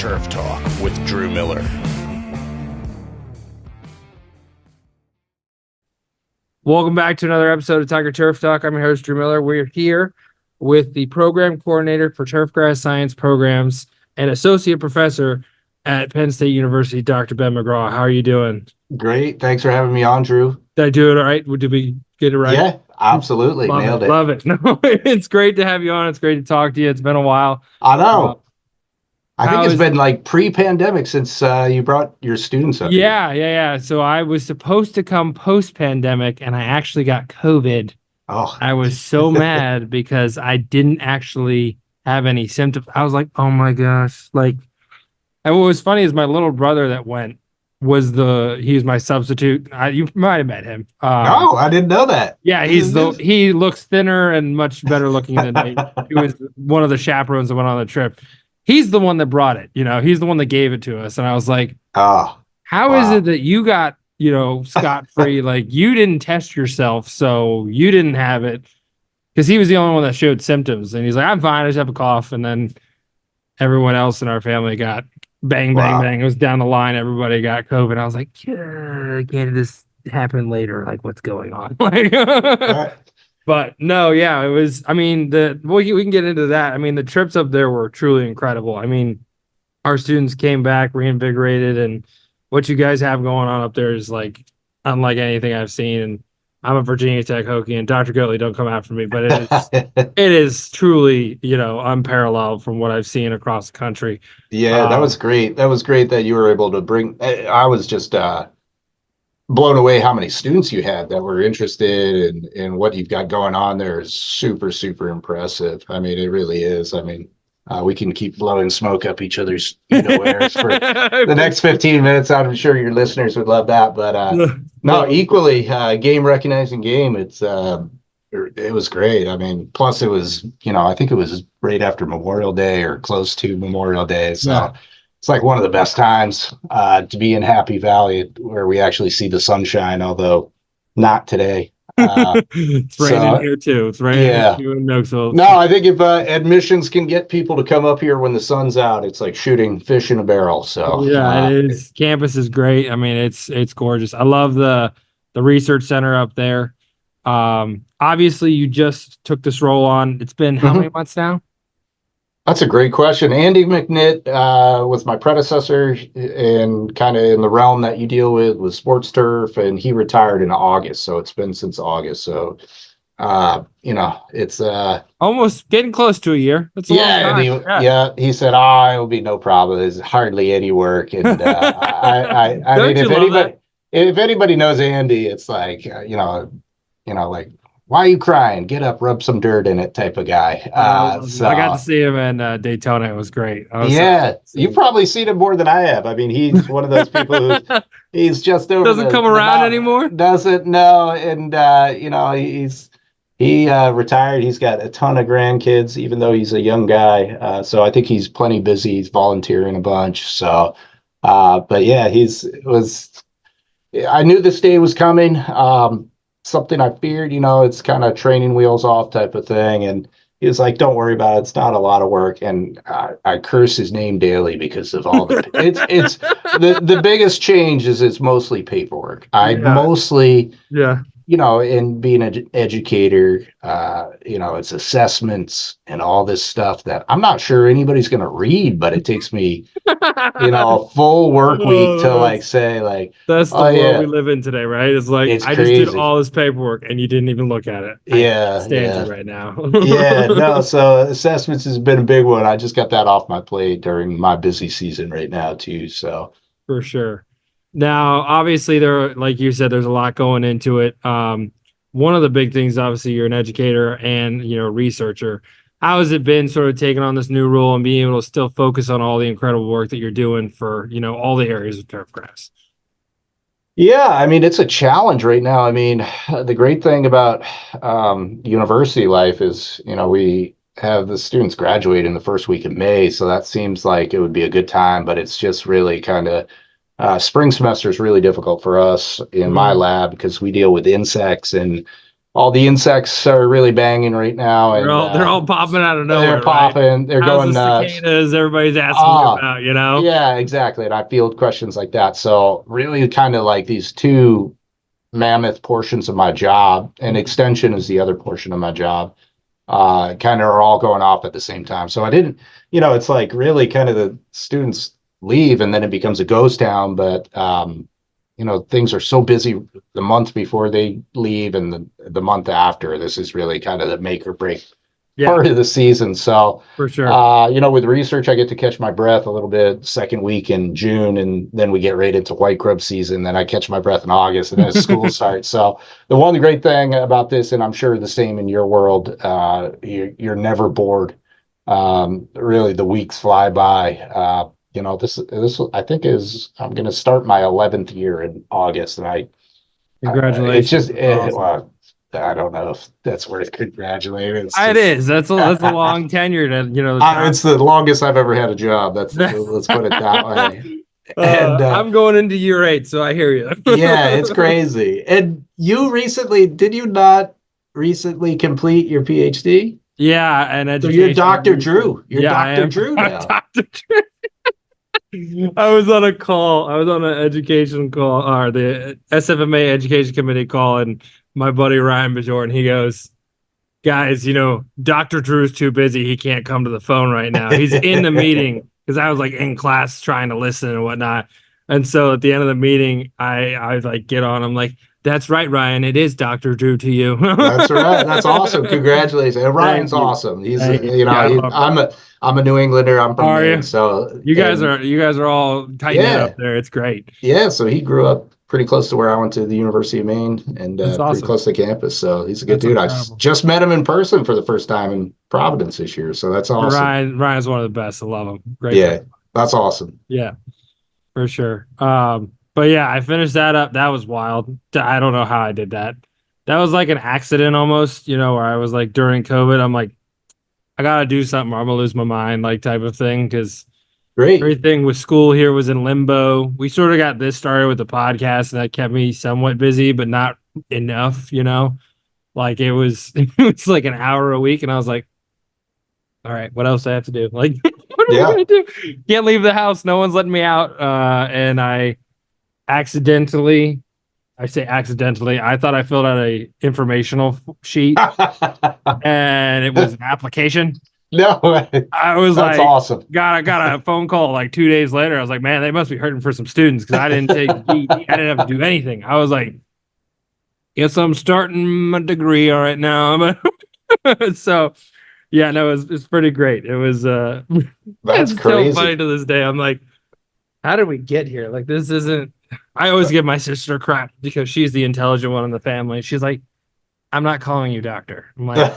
Turf Talk with Drew Miller. Welcome back to another episode of Tiger Turf Talk. I'm your host, Drew Miller. We're here with the program coordinator for Turfgrass Science programs and associate professor at Penn State University, Dr. Ben McGraw. How are you doing? Great. Thanks for having me on, Drew. Did I do it all right? Did we get it right? Yeah, absolutely. Nailed it. Love it. No, it's great to have you on. It's great to talk to you. It's been a while. I know. I think it's been like pre-pandemic since you brought your students up here. Yeah. So I was supposed to come post-pandemic, and I actually got COVID. Oh, I was so mad because I didn't actually have any symptoms. I was like, oh my gosh. And what was funny is my little brother that went he was my substitute. You might have met him. no, I didn't know that. Yeah, he looks thinner and much better looking than me. He was one of the chaperones that went on the trip. He's the one that brought it, he's the one that gave it to us. And I was like, how is it that you got, scot-free? Like, you didn't test yourself, so you didn't have it. Because he was the only one that showed symptoms. And he's like, I'm fine, I just have a cough. And then everyone else in our family got bang. It was down the line. Everybody got COVID. I was like, can this happen later? Like, what's going on? But no, yeah, it was, we can get into that. The trips up there were truly incredible. Our students came back reinvigorated, and what you guys have going on up there is like unlike anything I've seen. And I'm a Virginia Tech Hokie, and Dr. Goatley, don't come after me, but it is truly, unparalleled from what I've seen across the country. Yeah, that was great. That was great that you were able to bring. I was just blown away how many students you had that were interested in what you've got going on there is super, super impressive. It really is. We can keep blowing smoke up each other's airs for the next 15 minutes. I'm sure your listeners would love that. But no, equally, game recognizing game. It was great. Plus it was, I think it was right after Memorial Day or close to Memorial Day. So yeah. It's like one of the best times to be in Happy Valley where we actually see the sunshine, although not today. It's raining here too. It's raining. Yeah. No, I think if admissions can get people to come up here when the sun's out, it's like shooting fish in a barrel. So yeah, it is. Campus is great. It's gorgeous. I love the research center up there. Obviously, you just took this role on. It's been how many months now? That's a great question. Andy McNitt was my predecessor and kind of in the realm that you deal with sports turf, and he retired in August. So it's been since August. So, it's almost getting close to a year. That's a long time. He said, it'll be no problem. There's hardly any work. And if anybody knows Andy, it's like, like, why are you crying? Get up, rub some dirt in it type of guy. So I got to see him in Daytona. It was great. You've probably seen him more than I have. He's one of those people who he's just over. Doesn't come around anymore? Doesn't, no. And, he retired. He's got a ton of grandkids, even though he's a young guy. So I think he's plenty busy. He's volunteering a bunch. So, but yeah, I knew this day was coming. Something I feared, it's kind of training wheels off type of thing. And he was like, don't worry about it. It's not a lot of work. And I curse his name daily because of all it's the biggest change is it's mostly paperwork. In being an educator, it's assessments and all this stuff that I'm not sure anybody's going to read, but it takes me, a full work week to say that's the world we live in today, right? It's like, I crazy. Just did all this paperwork and you didn't even look at it. Yeah. I stand you right now. So assessments has been a big one. I just got that off my plate during my busy season right now too. So for sure. Now, obviously, like you said, there's a lot going into it. One of the big things, obviously, you're an educator and, researcher. How has it been sort of taking on this new role and being able to still focus on all the incredible work that you're doing for, all the areas of turfgrass? Yeah, it's a challenge right now. The great thing about university life is, we have the students graduate in the first week of May. So that seems like it would be a good time, but it's just really kind of spring semester is really difficult for us in my lab because we deal with insects and all the insects are really banging right now, and They're all popping out of nowhere. they're popping. Right? They're How's going the nuts. cicadas? Everybody's asking you about, you know? Yeah, exactly. And I field questions like that. So really, kind of like these two mammoth portions of my job, and extension is the other portion of my job. Kind of are all going off at the same time. So I didn't, it's like really kind of the students leave and then it becomes a ghost town. But things are so busy the month before they leave and the month after. This is really kind of the make or break part of the season. So for sure, with research, I get to catch my breath a little bit second week in June, and then we get right into white grub season. Then I catch my breath in August, and then school starts. So the one great thing about this, and I'm sure the same in your world, you're never bored. Really, the weeks fly by. This I think I'm going to start my 11th year in August, and congratulations. Well, I don't know if that's worth congratulating. It is. That's a long tenure to it's the longest I've ever had a job. Let's put it that way. And I'm going into year 8, so I hear you. Yeah, it's crazy. And did you not recently complete your PhD? Yeah, and education. So you're Dr. Drew. You're Dr. Drew now. Dr. Drew. I was on a call. I was on an education call, or the SFMA education committee call, and my buddy Ryan Bajorn, he goes, guys, Dr. Drew's too busy. He can't come to the phone right now. He's in the meeting, because I was like in class trying to listen and whatnot. And so at the end of the meeting, I like get on. I'm like, that's right, Ryan. It is Dr. Drew to you. That's right. That's awesome. Congratulations. And Ryan's awesome. He's I'm a New Englander. I'm from Maine, so you guys are all tight up there. It's great. Yeah. So he grew up pretty close to where I went to the University of Maine, and pretty close to campus. So he's a good dude. Incredible. I just met him in person for the first time in Providence this year. So that's awesome. Ryan's one of the best. I love him. Great. Yeah, that's awesome. Yeah, for sure. But yeah, I finished that up. That was wild. I don't know how I did that. That was like an accident almost, where I was like during COVID, I'm like, I gotta do something or I'm gonna lose my mind, like type of thing. Because everything with school here was in limbo. We sort of got this started with the podcast, and that kept me somewhat busy, but not enough, Like it was like an hour a week, and I was like, all right, what else do I have to do? Like, what am I gonna do? Can't leave the house. No one's letting me out. And I accidentally, I thought I filled out a informational sheet and it was an application. No way. I was That's awesome. Got a phone call like 2 days later. I was like, man, they must be hurting for some students, because I didn't take I didn't have to do anything. I was like, guess I'm starting my degree all right now. So yeah, no, it's pretty great. It was that's it's crazy. So funny to this day. I'm like, how did we get here? Like, this isn't. I always give my sister crap because she's the intelligent one in the family. She's like, I'm not calling you doctor. I'm like,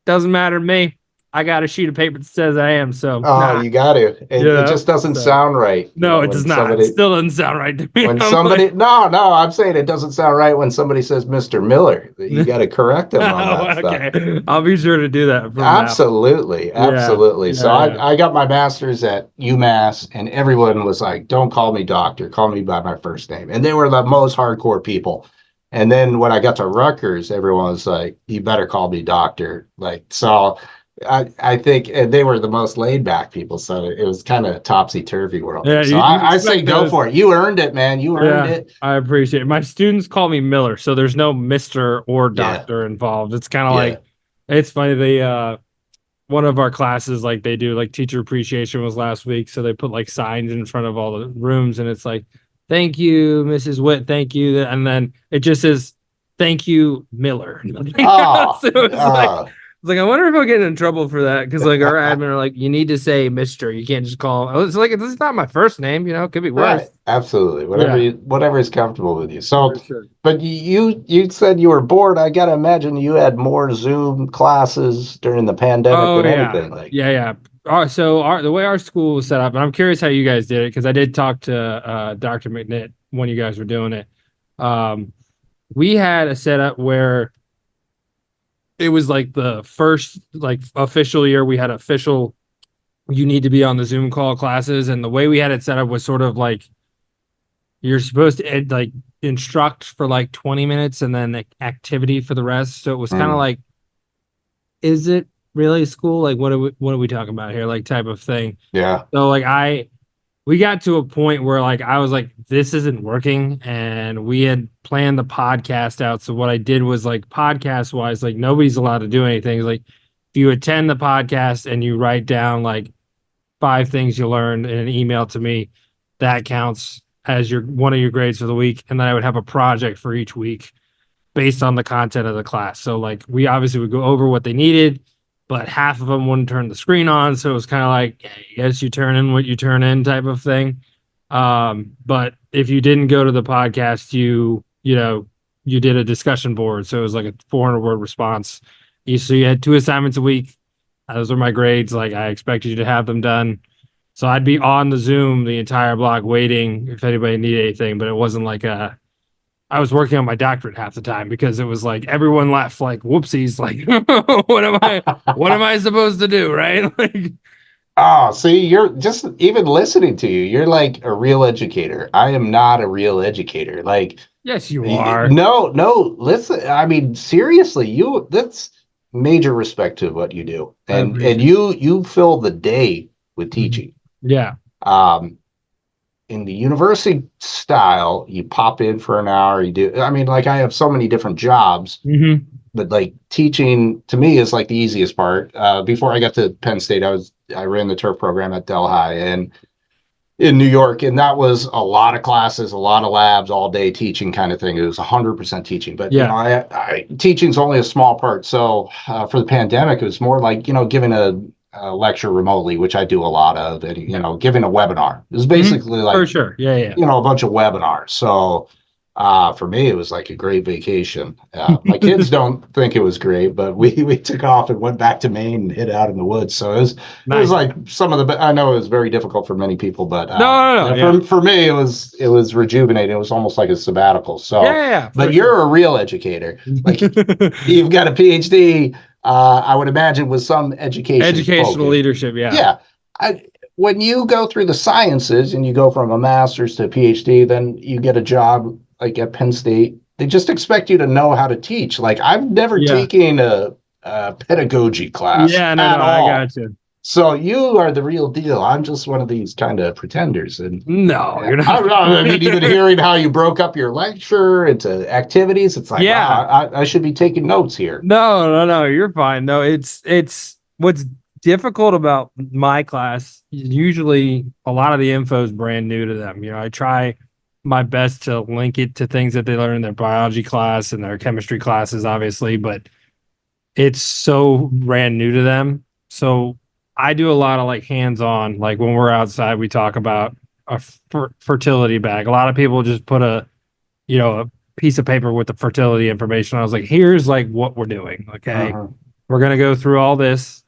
doesn't matter to me. I got a sheet of paper that says I am. So you got to. It just doesn't sound right. No, it does not. It still doesn't sound right to me. When somebody, I'm saying it doesn't sound right when somebody says Mr. Miller. You got to correct them on that stuff. I'll be sure to do that. Absolutely. Yeah. So I got my master's at UMass, and everyone was like, don't call me doctor. Call me by my first name. And they were the most hardcore people. And then when I got to Rutgers, everyone was like, you better call me doctor. Like, so I think they were the most laid back people, so it was kind of topsy-turvy world. Yeah, so I say go for it. You earned it, man. You earned it. I appreciate it. My students call me Miller, so there's no Mr. or Doctor involved. It's kind of like, it's funny. They one of our classes, like they do like teacher appreciation was last week, so they put like signs in front of all the rooms, and it's like, thank you, Mrs. Witt, thank you, and then it just says, thank you, Miller. So it's like, I wonder if I'll get in trouble for that, because like our admin are like, you need to say Mr. You can't just call him. It's like, this is not my first name, it could be worse. Right. Absolutely. Whatever is comfortable with you. So, but you said you were bored. I got to imagine you had more Zoom classes during the pandemic than anything. Yeah. So the way our school was set up, and I'm curious how you guys did it, because I did talk to Dr. McNitt when you guys were doing it. We had a setup where it was like the first like official year we had official, you need to be on the Zoom call classes. And the way we had it set up was sort of like, you're supposed to like instruct for like 20 minutes and then activity for the rest. So it was kind of like, is it really school? Like, what are we talking about here? Like, type of thing. Yeah. So like we got to a point where like I was like, this isn't working, and we had planned the podcast out. So what I did was like podcast wise, like nobody's allowed to do anything. Like if you attend the podcast and you write down like 5 things you learned in an email to me, that counts as your one of your grades for the week. And then I would have a project for each week based on the content of the class. So like we obviously would go over what they needed, but half of them wouldn't turn the screen on. So it was kind of like, hey, I guess you turn in what you turn in type of thing. But if you didn't go to the podcast, you did a discussion board. So it was like a 400-word response. So you had 2 assignments a week. Those are my grades. Like I expected you to have them done. So I'd be on the Zoom the entire block waiting if anybody needed anything, but it wasn't like I was working on my doctorate half the time because it was like everyone left like whoopsies, like what am I supposed to do, right? Like Oh, see, you're just even listening to you, you're like a real educator. I am not a real educator. Like, yes, you are. no, listen, I mean, seriously, that's major respect to what you do. And you fill the day with teaching. Yeah. In the university style, you pop in for an hour, you do, I mean, like I have so many different jobs, but like teaching to me is like the easiest part. Before I got to Penn State, I ran the turf program at Delhi and in New York, and that was a lot of classes, a lot of labs, all day teaching kind of thing. It was 100% teaching, but yeah, teaching's only a small part. So for the pandemic, it was more like giving a lecture remotely, which I do a lot of, and giving a webinar. It was basically like for sure, yeah, a bunch of webinars. So for me, it was like a great vacation. My kids don't think it was great, but we took off and went back to Maine and hid out in the woods. So it was like some of the. I know it was very difficult for many people, but no. For me, it was rejuvenating. It was almost like a sabbatical. So yeah. But you're a real educator. Like you've got a Ph.D. I would imagine with some educational focus. Leadership. Yeah. When you go through the sciences and you go from a master's to a PhD, then you get a job like at Penn State. They just expect you to know how to teach. Like I've never taken a pedagogy class. Yeah, no, all. I got you. So you are the real deal. I'm just one of these kind of pretenders. And no, you're not. I mean, even hearing how you broke up your lecture into activities, it's like, I should be taking notes here. No, you're fine. No, it's what's difficult about my class. Usually a lot of the info is brand new to them. I try my best to link it to things that they learn in their biology class and their chemistry classes, obviously, but it's so brand new to them. So I do a lot of like hands-on, like when we're outside, we talk about a fertility bag. A lot of people just put a piece of paper with the fertility information. I was like, here's like what we're doing. Okay. We're going to go through all this.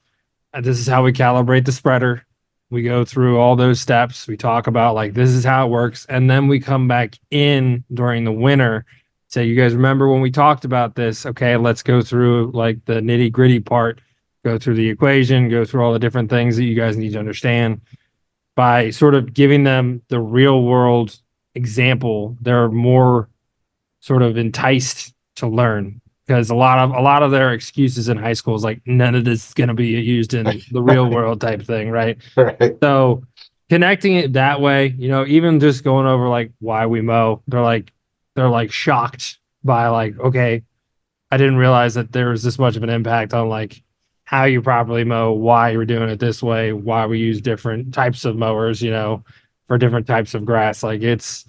This is how we calibrate the spreader. We go through all those steps. We talk about like, this is how it works. And then we come back in during the winter. Say, you guys remember when we talked about this? Okay, let's go through like the nitty gritty part, go through the equation, go through all the different things that you guys need to understand. By sort of giving them the real world example, they're more sort of enticed to learn. Because a lot of their excuses in high school is like, none of this is going to be used in the real world type thing, right? So connecting it that way, even just going over like why we mow, they're like shocked by like, okay, I didn't realize that there was this much of an impact on like how you properly mow, why you're doing it this way, why we use different types of mowers, for different types of grass. Like it's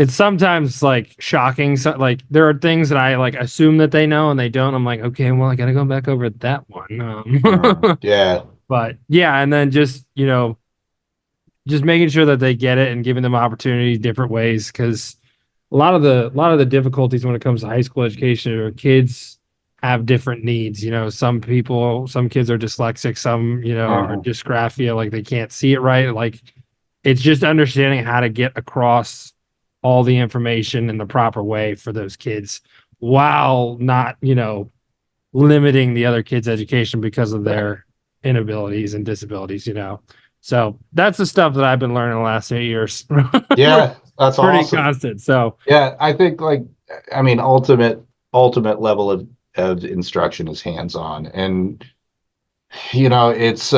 sometimes like shocking. So like there are things that I like assume that they know and they don't. I'm like, okay, well, I gotta go back over that one. Yeah. But yeah, and then just just making sure that they get it and giving them opportunities different ways, because a lot of the difficulties when it comes to high school education are kids have different needs. Some kids are dyslexic, some are dysgraphia, like they can't see it right. Like it's just understanding how to get across all the information in the proper way for those kids while not, limiting the other kids' education because of their inabilities and disabilities, So that's the stuff that I've been learning the last 8 years. Yeah, that's pretty awesome. constant. So yeah, I think ultimate level of instruction is hands-on, and it's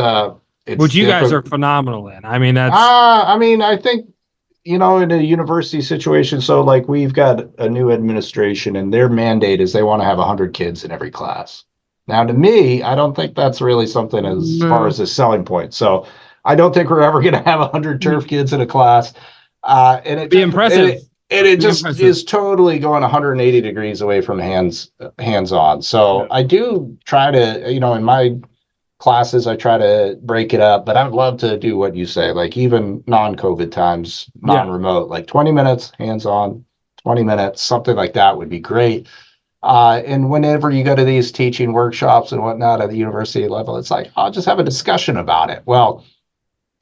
which you guys are different. phenomenal in. I mean, that's I think in a university situation, so like we've got a new administration, and their mandate is they want to have 100 kids in every class. Now, to me, I don't think that's really something as far no. as a selling point. So I don't think we're ever going to have 100 turf kids in a class. And it Be just impressive. it Be just impressive. is totally going 180 degrees away from hands on. So Yeah. I do try to, in my classes, I try to break it up, but I would love to do what you say, like even non-COVID times, Yeah. non-remote, like 20 minutes hands on, 20 minutes, something like that would be great. And whenever you go to these teaching workshops and whatnot at the university level, it's like, I'll just have a discussion about it. Well,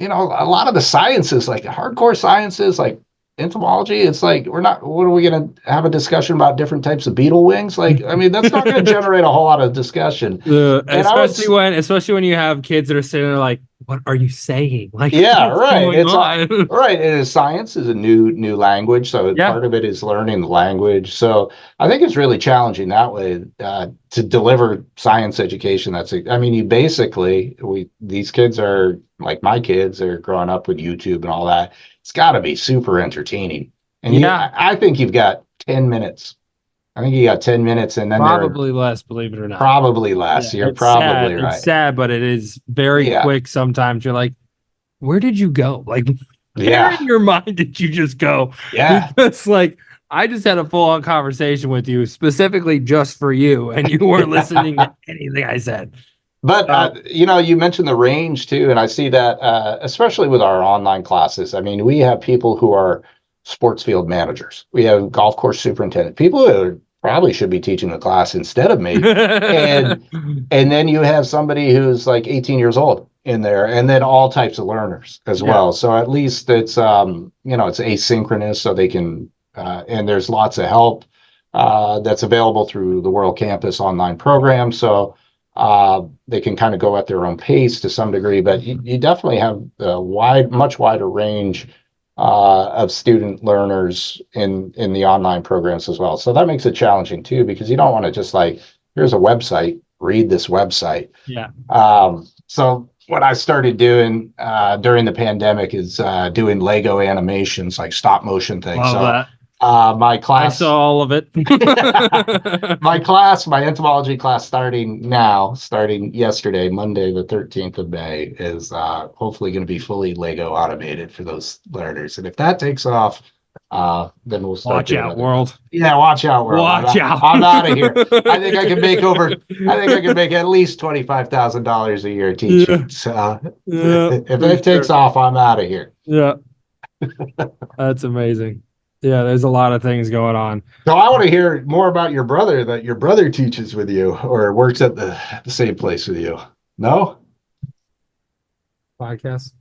a lot of the sciences, like hardcore sciences, like entomology, it's like, what are we going to have a discussion about different types of beetle wings? Like, I mean, that's not going to generate a whole lot of discussion. And Especially when you have kids that are sitting there like, what are you saying? Like, yeah, what's right. going It's on? right. And science is a new language, so Yeah. part of it is learning the language. So I think it's really challenging that way to deliver science education. These kids are like my kids are growing up with YouTube and all that. It's got to be super entertaining. And Yeah. I think you've got 10 minutes. I think you got 10 minutes, and then Probably less, believe it or not. probably less. Yeah, You're it's sad. probably It's right. sad, but it is very Yeah. quick. Sometimes you're like, where did you go? Like, where Yeah. in your mind did you just go? Yeah. Because like I just had a full-on conversation with you specifically just for you, and you weren't listening to anything I said. But you mentioned the range too, and I see that especially with our online classes. I mean, we have people who are sports field managers. We have golf course superintendent, people who probably should be teaching the class instead of me. And and then you have somebody who's like 18 years old in there, and then all types of learners as Yeah. well. So at least it's it's asynchronous, so they can and there's lots of help that's available through the World Campus online program. So they can kind of go at their own pace to some degree, but you definitely have a much wider range of student learners in the online programs as well. So that makes it challenging too, because you don't want to just like, here's a website, read this website. Yeah. So what I started doing during the pandemic is doing Lego animations, like stop motion things. Love so that. my class, I saw all of it. my entomology class starting yesterday, Monday, the 13th of May, is hopefully going to be fully Lego automated for those learners. And if that takes off, then we'll start. Watch out, world. Yeah, watch out, world. Watch out. I'm out of here. I think I can make at least $25,000 a year teaching. Yeah. So Yeah, if it takes off, I'm out of here. Yeah. That's amazing. Yeah, there's a lot of things going on. So I want to hear more about your brother, that your brother teaches with you or works at the same place with you. No? Podcast.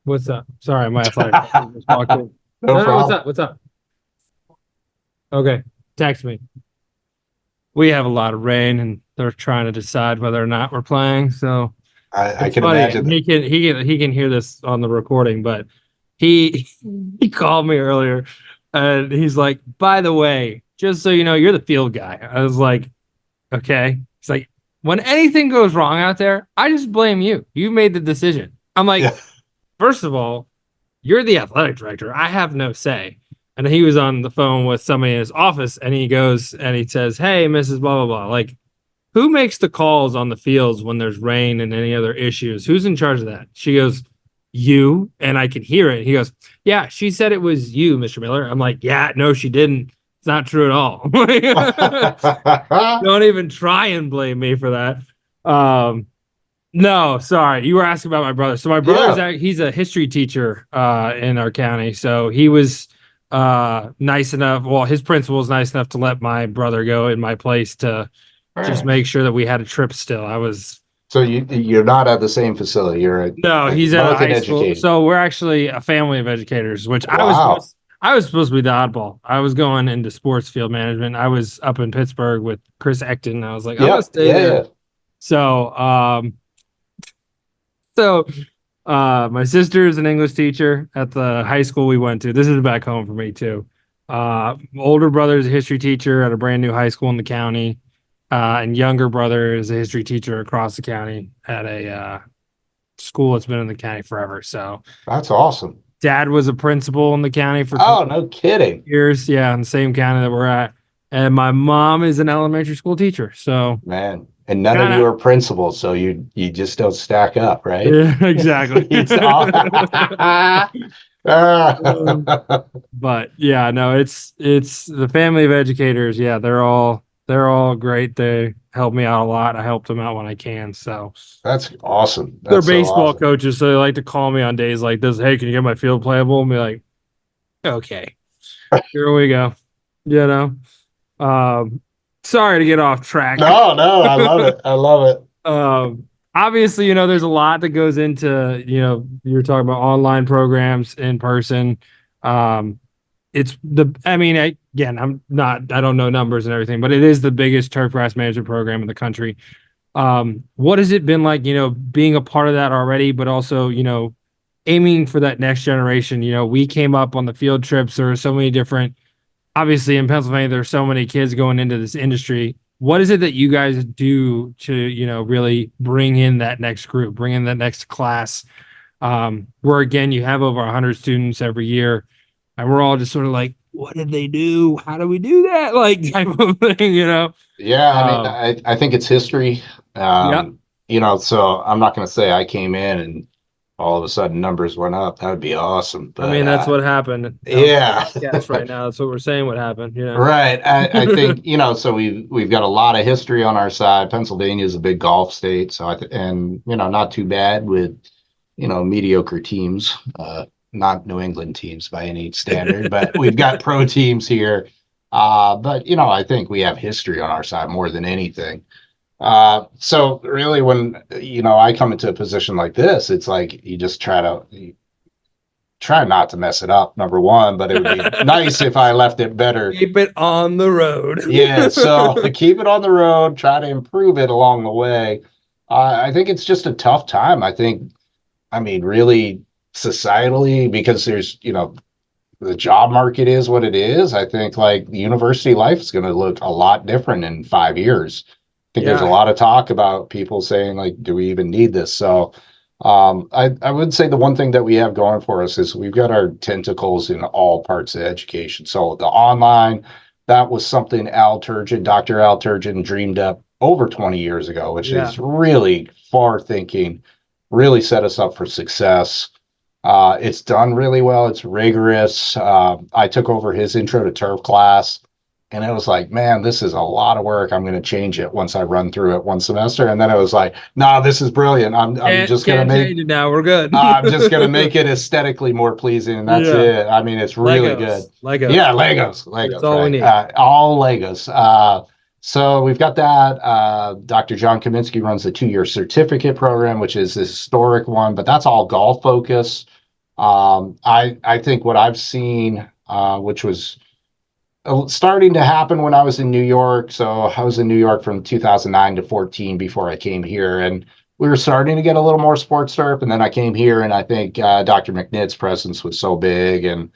What's up? Sorry, my athletic just walked in. No problem. What's up? Okay, text me. We have a lot of rain, and they're trying to decide whether or not we're playing. So I can funny. imagine. He can hear this on the recording, but he called me earlier, and he's like, "By the way, just so you know, you're the field guy." I was like, "Okay." He's like, "When anything goes wrong out there, I just blame you. You made the decision." I'm like, Yeah. First of all, you're the athletic director. I have no say." And he was on the phone with somebody in his office, and he goes and he says, "Hey, Mrs. Blah, blah, blah. Like, who makes the calls on the fields when there's rain and any other issues? Who's in charge of that?" She goes, "You." And I can hear it. He goes, "Yeah, she said it was you, Mr. Miller." I'm like, "Yeah, no, she didn't. It's not true at all." Don't even try and blame me for that. No, sorry. You were asking about my brother. So my brother's he's a history teacher in our county. So he was nice enough. Well, his principal was nice enough to let my brother go in my place to just make sure that we had a trip still. So you're not at the same facility. No, he's at a high school. So we're actually a family of educators, which wow. I was supposed to be the oddball. I was going into sports field management. I was up in Pittsburgh with Chris Ecton. I was like, I'm gonna stay there. So My sister is an English teacher at the high school we went to. This is back home for me too. Older brother is a history teacher at a brand new high school in the county. And younger brother is a history teacher across the county at a school that's been in the county forever. So That's awesome. dad was a principal in the county for Oh, 20 no kidding. years. Yeah, in the same county that we're at. And my mom is an elementary school teacher. So Man. And none of kind you of, are principals, so you just don't stack up, right? yeah, exactly. It's all But yeah, no, it's the family of educators. Yeah, they're all great. They help me out a lot. I help them out when I can. So That's awesome. they're That's so baseball awesome. coaches, so they like to call me on days like this. Hey, can you get my field playable? And be like, okay, here we go. You know, sorry to get off track. No, I love it. I love it. Obviously, there's a lot that goes into, you're talking about online programs in person. Again, I don't know numbers and everything, but it is the biggest turfgrass management program in the country. What has it been like, being a part of that already, but also, aiming for that next generation? We came up on the field trips. There are so many different, obviously in Pennsylvania, there's so many kids going into this industry. What is it that you guys do to, really bring in that next group, bring in that next class? Where again, you have over 100 students every year, and we're all just sort of like, what did they do? How do we do that? Like type of thing. Yeah, I mean, Um, I think it's history. yep. So I'm not going to say I came in and all of a sudden numbers went up. That would be awesome. I But mean, that's what happened on the yeah, podcast right now. That's what we're saying what happened. right. I think, so we've got a lot of history on our side. Pennsylvania is a big golf state, so and not too bad with mediocre teams. Not New England teams by any standard, but we've got pro teams here. But I think we have history on our side more than anything. So really, when I come into a position like this, it's like you just try not to mess it up. Number one, but it would be nice if I left it better. Keep it on the road. Yeah, so keep it on the road. Try to improve it along the way. I think it's just a tough time. I mean, really societally, because there's the job market is what it is. I think like the university life is going to look a lot different in 5 years. I think there's a lot of talk about people saying like, do we even need this? So I would say the one thing that we have going for us is we've got our tentacles in all parts of education. So the online, that was something Dr. Al Turgeon dreamed up over 20 years ago, which is really far thinking, really set us up for success. It's done really well. It's rigorous. I took over his intro to turf class, and it was like, man, this is a lot of work. I'm going to change it once I run through it one semester. And then it was like, nah, this is brilliant. I'm just going to make change it now. We're good. I'm just going to make it aesthetically more pleasing. And that's it. I mean, it's really good. Legos. Yeah. Legos. That's all we need. All Legos. So we've got that. Dr. John Kaminsky runs the 2-year certificate program, which is a historic one, but that's all golf focus. I think what I've seen, which was starting to happen when I was in New York. So I was in New York from 2009 to 14 before I came here, and we were starting to get a little more sports turf. And then I came here, and I think Dr. McNitt's presence was so big, and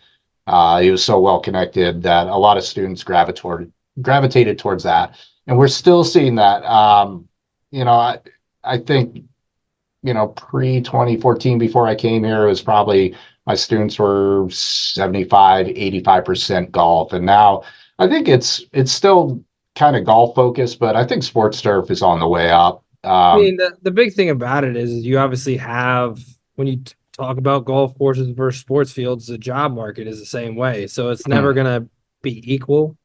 he was so well connected that a lot of students gravitated towards that, and we're still seeing that. I think pre 2014, before I came here, it was probably my students were 75-85% golf, and now I think it's still kind of golf focused, but I think sports turf is on the way up. I mean, the big thing about it is you obviously have, when you talk about golf courses versus sports fields, the job market is the same way, so it's never going to be equal.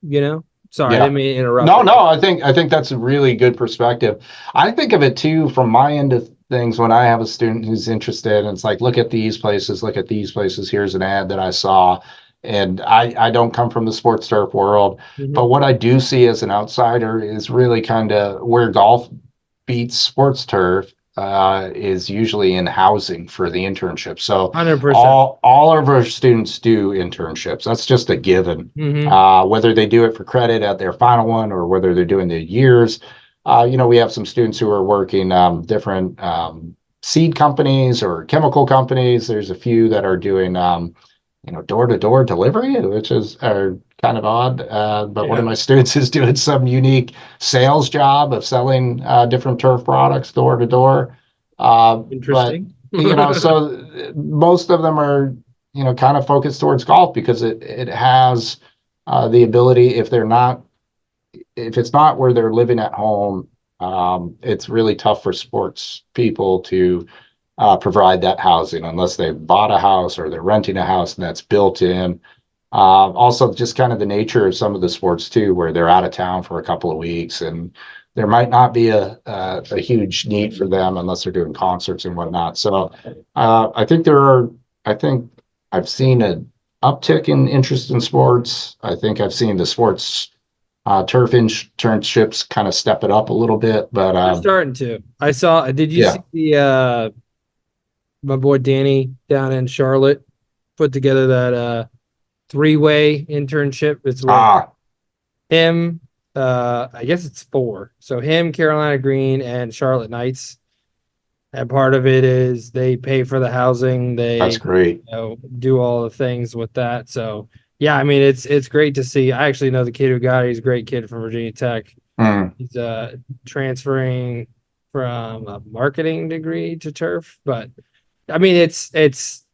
Sorry, I didn't mean to interrupt. No, I think that's a really good perspective. I think of it too from my end of things when I have a student who's interested, and it's like, look at these places, here's an ad that I saw. And I don't come from the sports turf world, but what I do see as an outsider is really kind of where golf beats sports turf is usually in housing for the internship. So 100%. all of our students do internships. That's just a given. Whether they do it for credit at their final one or whether they're doing the years. We have some students who are working different seed companies or chemical companies. There's a few that are doing, door-to-door delivery, which is kind of odd. But one of my students is doing some unique sales job of selling different turf products door to door. Interesting. But so most of them are, kind of focused towards golf because it has the ability, if it's not where they're living at home, it's really tough for sports people to provide that housing unless they've bought a house or they're renting a house and that's built in. Also, just kind of the nature of some of the sports too, where they're out of town for a couple of weeks and there might not be a huge need for them unless they're doing concerts and whatnot. So I think I've seen an uptick in interest in sports. I think I've seen the sports turf internships kind of step it up a little bit, but They're starting to. I saw. Did you see the my boy Danny down in Charlotte put together that 3-way internship? It's like him. I guess it's 4. So him, Carolina Green, and Charlotte Knights. And part of it is they pay for the housing. That's great. Do all the things with that. So yeah, I mean it's great to see. I actually know the kid who got it. He's a great kid from Virginia Tech. He's transferring from a marketing degree to turf. But I mean it's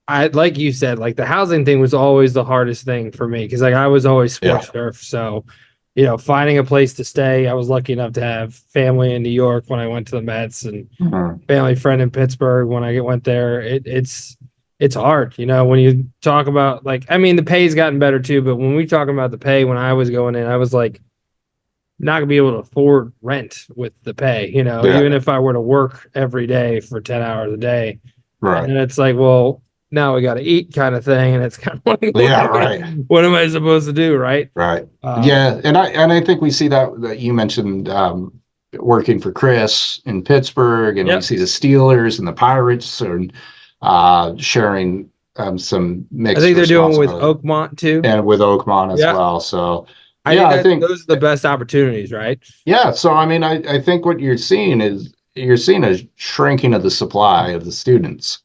I like you said, like the housing thing was always the hardest thing for me because like I was always sports turf. So finding a place to stay. I was lucky enough to have family in New York when I went to the Mets and family friend in Pittsburgh when I went there. It's hard, when you talk about the pay's gotten better too, but when we talk about the pay, when I was going in, I was like not gonna be able to afford rent with the pay, even if I were to work every day for 10 hours a day. Right. And it's like, well, now we got to eat kind of thing. And it's kind of like, what am I supposed to do? Right. Right. And I think we see that you mentioned working for Chris in Pittsburgh, and we see the Steelers and the Pirates and sharing some mixed. I think they're doing with Oakmont too. And with Oakmont as well. So I think those are the best opportunities, right? Yeah. So I mean, I think what you're seeing is a shrinking of the supply of the students.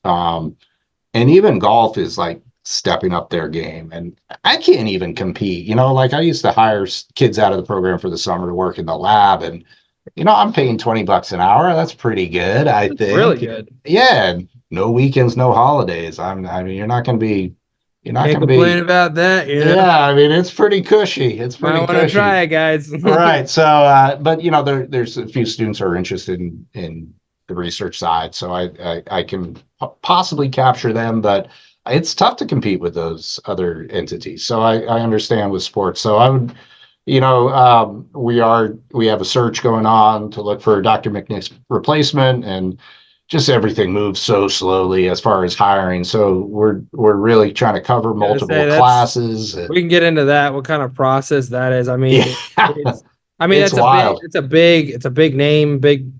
And even golf is like stepping up their game. And I can't even compete. Like I used to hire kids out of the program for the summer to work in the lab. And, I'm paying $20 an hour. That's pretty good, I think. Really good. Yeah. No weekends, no holidays. I mean, you're not going to be. You're not going to complain about that. Yeah. I mean, it's pretty cushy. It's pretty cushy. I want to try it, guys. Right. So, but, there's a few students who are interested in the research side, so I can possibly capture them, but it's tough to compete with those other entities. So I understand with sports. So I would, we have a search going on to look for Dr. McNick's replacement, and just everything moves so slowly as far as hiring. So we're really trying to cover multiple classes. We can get into that. What kind of process that is? I mean, it's wild. It's a big name, big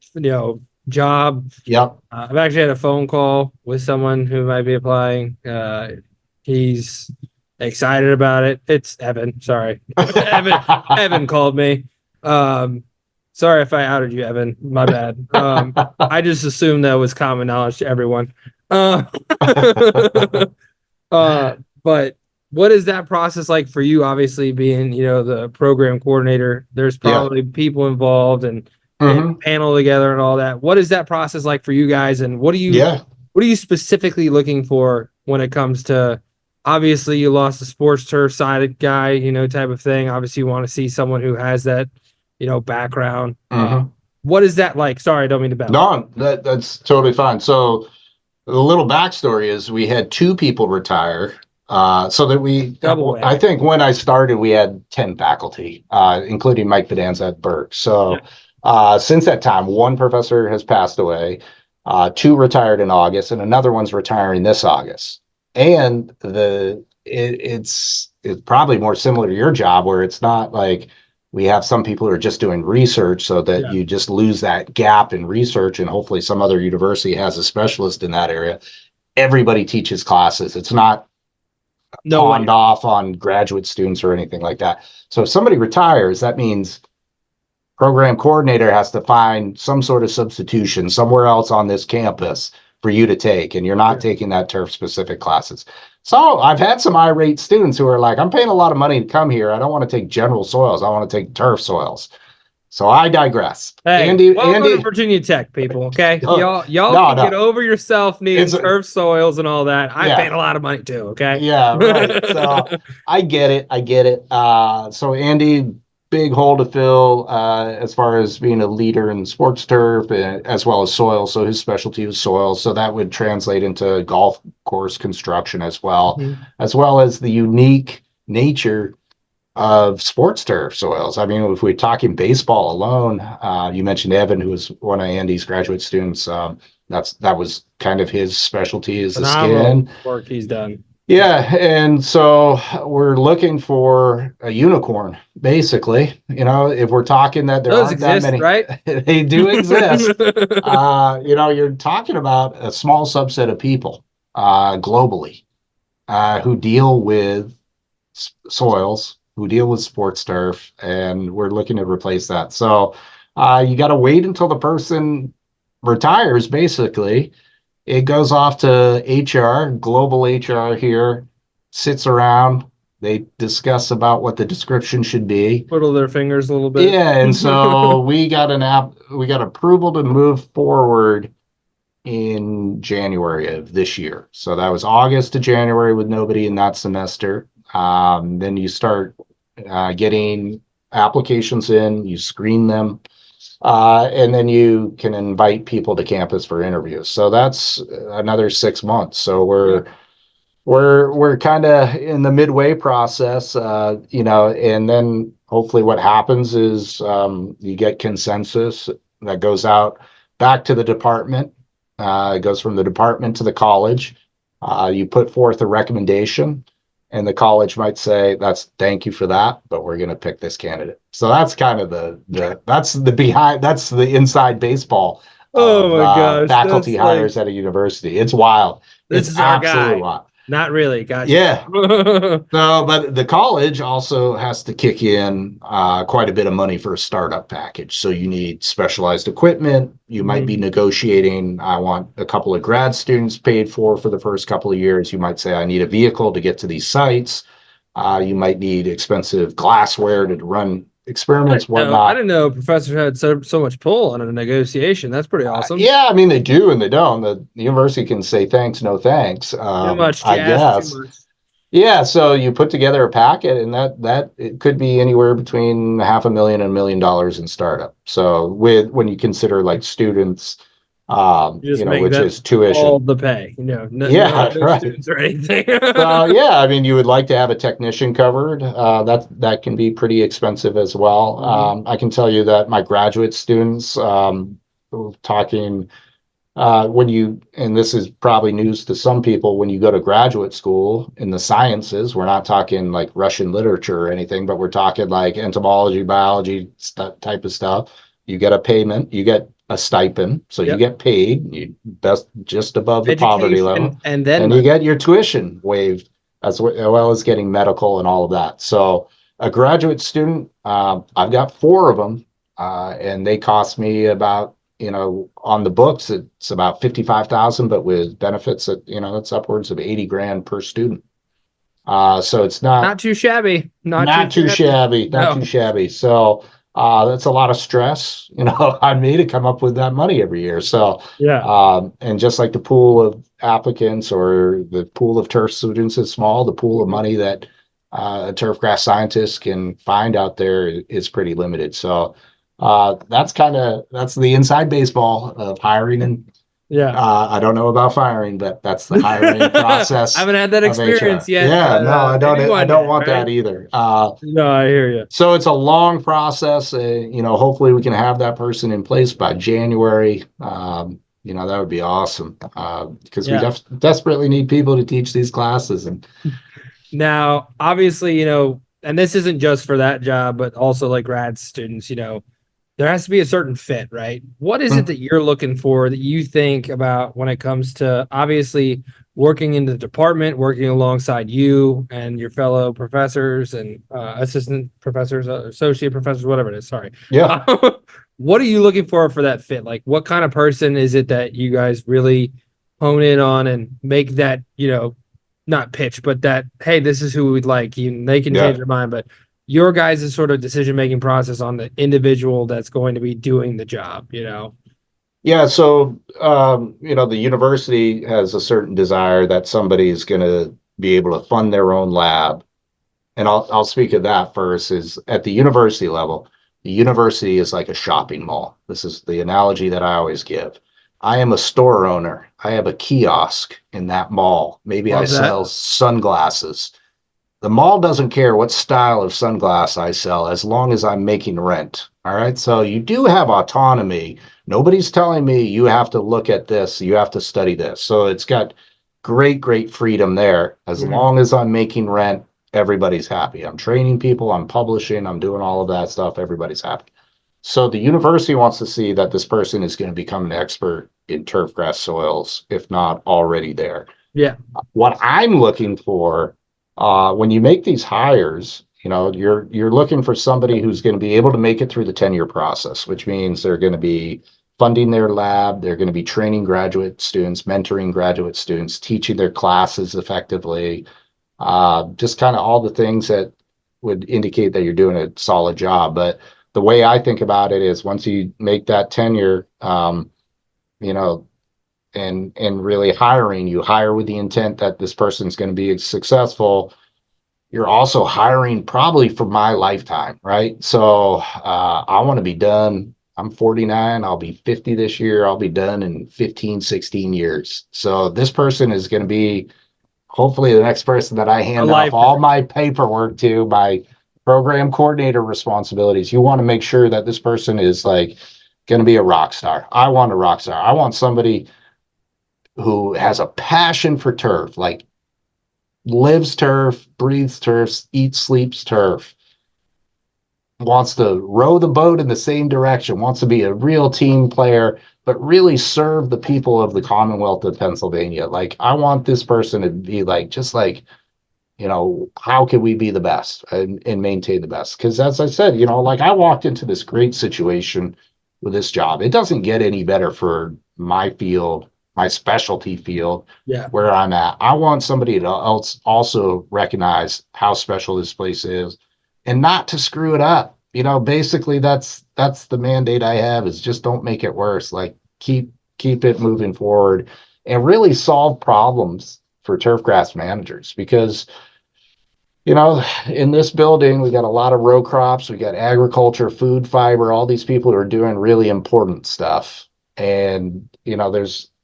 job. Yep. I've actually had a phone call with someone who might be applying. He's excited about it. It's Evan. Sorry. Evan called me. Sorry if I outed you, Evan. My bad. I just assumed that was common knowledge to everyone. But what is that process like for you? Obviously being, the program coordinator, there's probably people involved and panel together and all that. What is that process like for you guys? And what are you specifically looking for when it comes to, obviously you lost a sports turf sided guy, type of thing. Obviously you want to see someone who has that, background. What is that like? Sorry, I don't mean to babble. No, that's totally fine. So the little backstory is we had 2 people retire. So that I think when I started, we had 10 faculty, including Mike Bedanza at Burke. So since that time, 1 professor has passed away, 2 retired in August, and another one's retiring this August. And it's probably more similar to your job, where it's not like we have some people who are just doing research, so that you just lose that gap in research, and hopefully some other university has a specialist in that area. Everybody teaches classes. It's not pawned off on graduate students or anything like that. So if somebody retires, that means program coordinator has to find some sort of substitution somewhere else on this campus for you to take, and you're not taking that turf specific classes. So I've had some irate students who are like, I'm paying a lot of money to come here. I don't want to take general soils. I want to take turf soils. So I digress. Hey, welcome to Virginia Tech, people. Okay, y'all can get over yourself needing turf soils and all that. I'm paying a lot of money too. Okay. Yeah, right. So I get it. So Andy, big hole to fill as far as being a leader in sports turf as well as soil. So his specialty was soil. So that would translate into golf course construction as well, as well as the unique nature of sports turf soils. I mean, if we're talking baseball alone, you mentioned Evan, who was one of Andy's graduate students. That was kind of his specialty, is the skin work he's done. Yeah, and so we're looking for a unicorn, basically. You know, if we're talking that there aren't that many, right? They do exist. You know, you're talking about a small subset of people globally who deal with soils, who deal with sports turf, and we're looking to replace that. So you got to wait until the person retires, basically. It goes off to HR, global HR here, sits around. They discuss about what the description should be. Twiddle their fingers a little bit. Yeah, and so we got approval to move forward in January of this year. So that was August to January with nobody in that semester. Then you start getting applications in, you screen them. And then you can invite people to campus for interviews. So that's another 6 months. So we're kind of in the midway process, you know, and then hopefully what happens is you get consensus that goes out back to the department. It goes from the department to the college. You put forth a recommendation. And the college might say, thank you for that, but we're going to pick this candidate. So that's kind of that's the inside baseball of faculty hires at a university. It's wild. It's absolutely wild. Not really. Gotcha. Yeah. No, but the college also has to kick in quite a bit of money for a startup package. So you need specialized equipment. You might be negotiating, I want a couple of grad students paid for the first couple of years. You might say, I need a vehicle to get to these sites. You might need expensive glassware to run experiments, whatnot. I didn't know professors had so much pull on a negotiation. That's pretty awesome. Yeah, I mean, they do and they don't. The university can say thanks, no thanks. Too much, I guess. Too much. Yeah, so you put together a packet, and that it could be anywhere between $500,000 and $1 million in startup. So when you consider like students, you know, which is tuition, all the pay, you know, no right, students or anything. Yeah, I mean, you would like to have a technician covered. That can be pretty expensive as well. I can tell you that my graduate students, talking. And this is probably news to some people, when you go to graduate school in the sciences, we're not talking like Russian literature or anything, but we're talking like entomology, biology, type of stuff. You get a payment, you get a stipend, so you get paid, just above the poverty level, and you get your tuition waived as well as getting medical and all of that. So a graduate student, I've got 4 of them, and they cost me about, you know, on the books, it's about 55,000, but with benefits that's upwards of 80 grand per student. So it's not too shabby, not too shabby. So that's a lot of stress, you know, on me to come up with that money every year. So and just like the pool of applicants or the pool of turf students is small, the pool of money that a turfgrass scientist can find out there is pretty limited. So that's the inside baseball of hiring. And I don't know about firing, but that's the hiring process. I haven't had that experience yet. Yeah, no, I don't want that either. No, I hear you. So it's a long process. You know, hopefully we can have that person in place by January. You know, that would be awesome, because we desperately need people to teach these classes. And now, obviously, you know, and this isn't just for that job, but also like grad students, you know, there has to be a certain fit, right? What is it that you're looking for, that you think about when it comes to, obviously, working in the department, working alongside you and your fellow professors and assistant professors, associate professors, whatever it is. Sorry. Yeah. What are you looking for that fit? Like, what kind of person is it that you guys really hone in on and make that, not pitch, but that, hey, this is who we'd like. They can change their mind, but your guys' sort of decision-making process on the individual that's going to be doing the job, Yeah, so the university has a certain desire that somebody is going to be able to fund their own lab. And I'll speak of that first. Is at the university level, the university is like a shopping mall. This is the analogy that I always give. I am a store owner. I have a kiosk in that mall. Maybe I sell sunglasses. The mall doesn't care what style of sunglass I sell as long as I'm making rent. All right. So you do have autonomy. Nobody's telling me you have to look at this, you have to study this. So it's got great freedom there. As long as I'm making rent, everybody's happy. I'm training people, I'm publishing, I'm doing all of that stuff. Everybody's happy. So the university wants to see that this person is going to become an expert in turfgrass soils, if not already there. Yeah. What I'm looking for when you make these hires, you're looking for somebody who's going to be able to make it through the tenure process, which means they're going to be funding their lab, they're going to be training graduate students, mentoring graduate students, teaching their classes effectively, just kind of all the things that would indicate that you're doing a solid job. But the way I think about it is once you make that tenure, and really hiring, you hire with the intent that this person's going to be successful. You're also hiring probably for my lifetime, right? So I want to be done. I'm 49. I'll be 50 this year. I'll be done in 15, 16 years. So this person is going to be hopefully the next person that I hand off all my paperwork to, my program coordinator responsibilities. You want to make sure that this person is like going to be a rock star. I want a rock star. I want somebody who has a passion for turf, like lives turf, breathes turf, eats, sleeps turf, wants to row the boat in the same direction, wants to be a real team player, but really serve the people of the Commonwealth of Pennsylvania. Like, I want this person to be like, just like, how can we be the best and maintain the best? Because as I said, like I walked into this great situation with this job. It doesn't get any better for my field, my specialty field, where I'm at. I want somebody to else also recognize how special this place is and not to screw it up. Basically that's the mandate I have, is just don't make it worse. Like keep it moving forward and really solve problems for turfgrass managers, because in this building, we got a lot of row crops, we got agriculture, food, fiber, all these people who are doing really important stuff. And,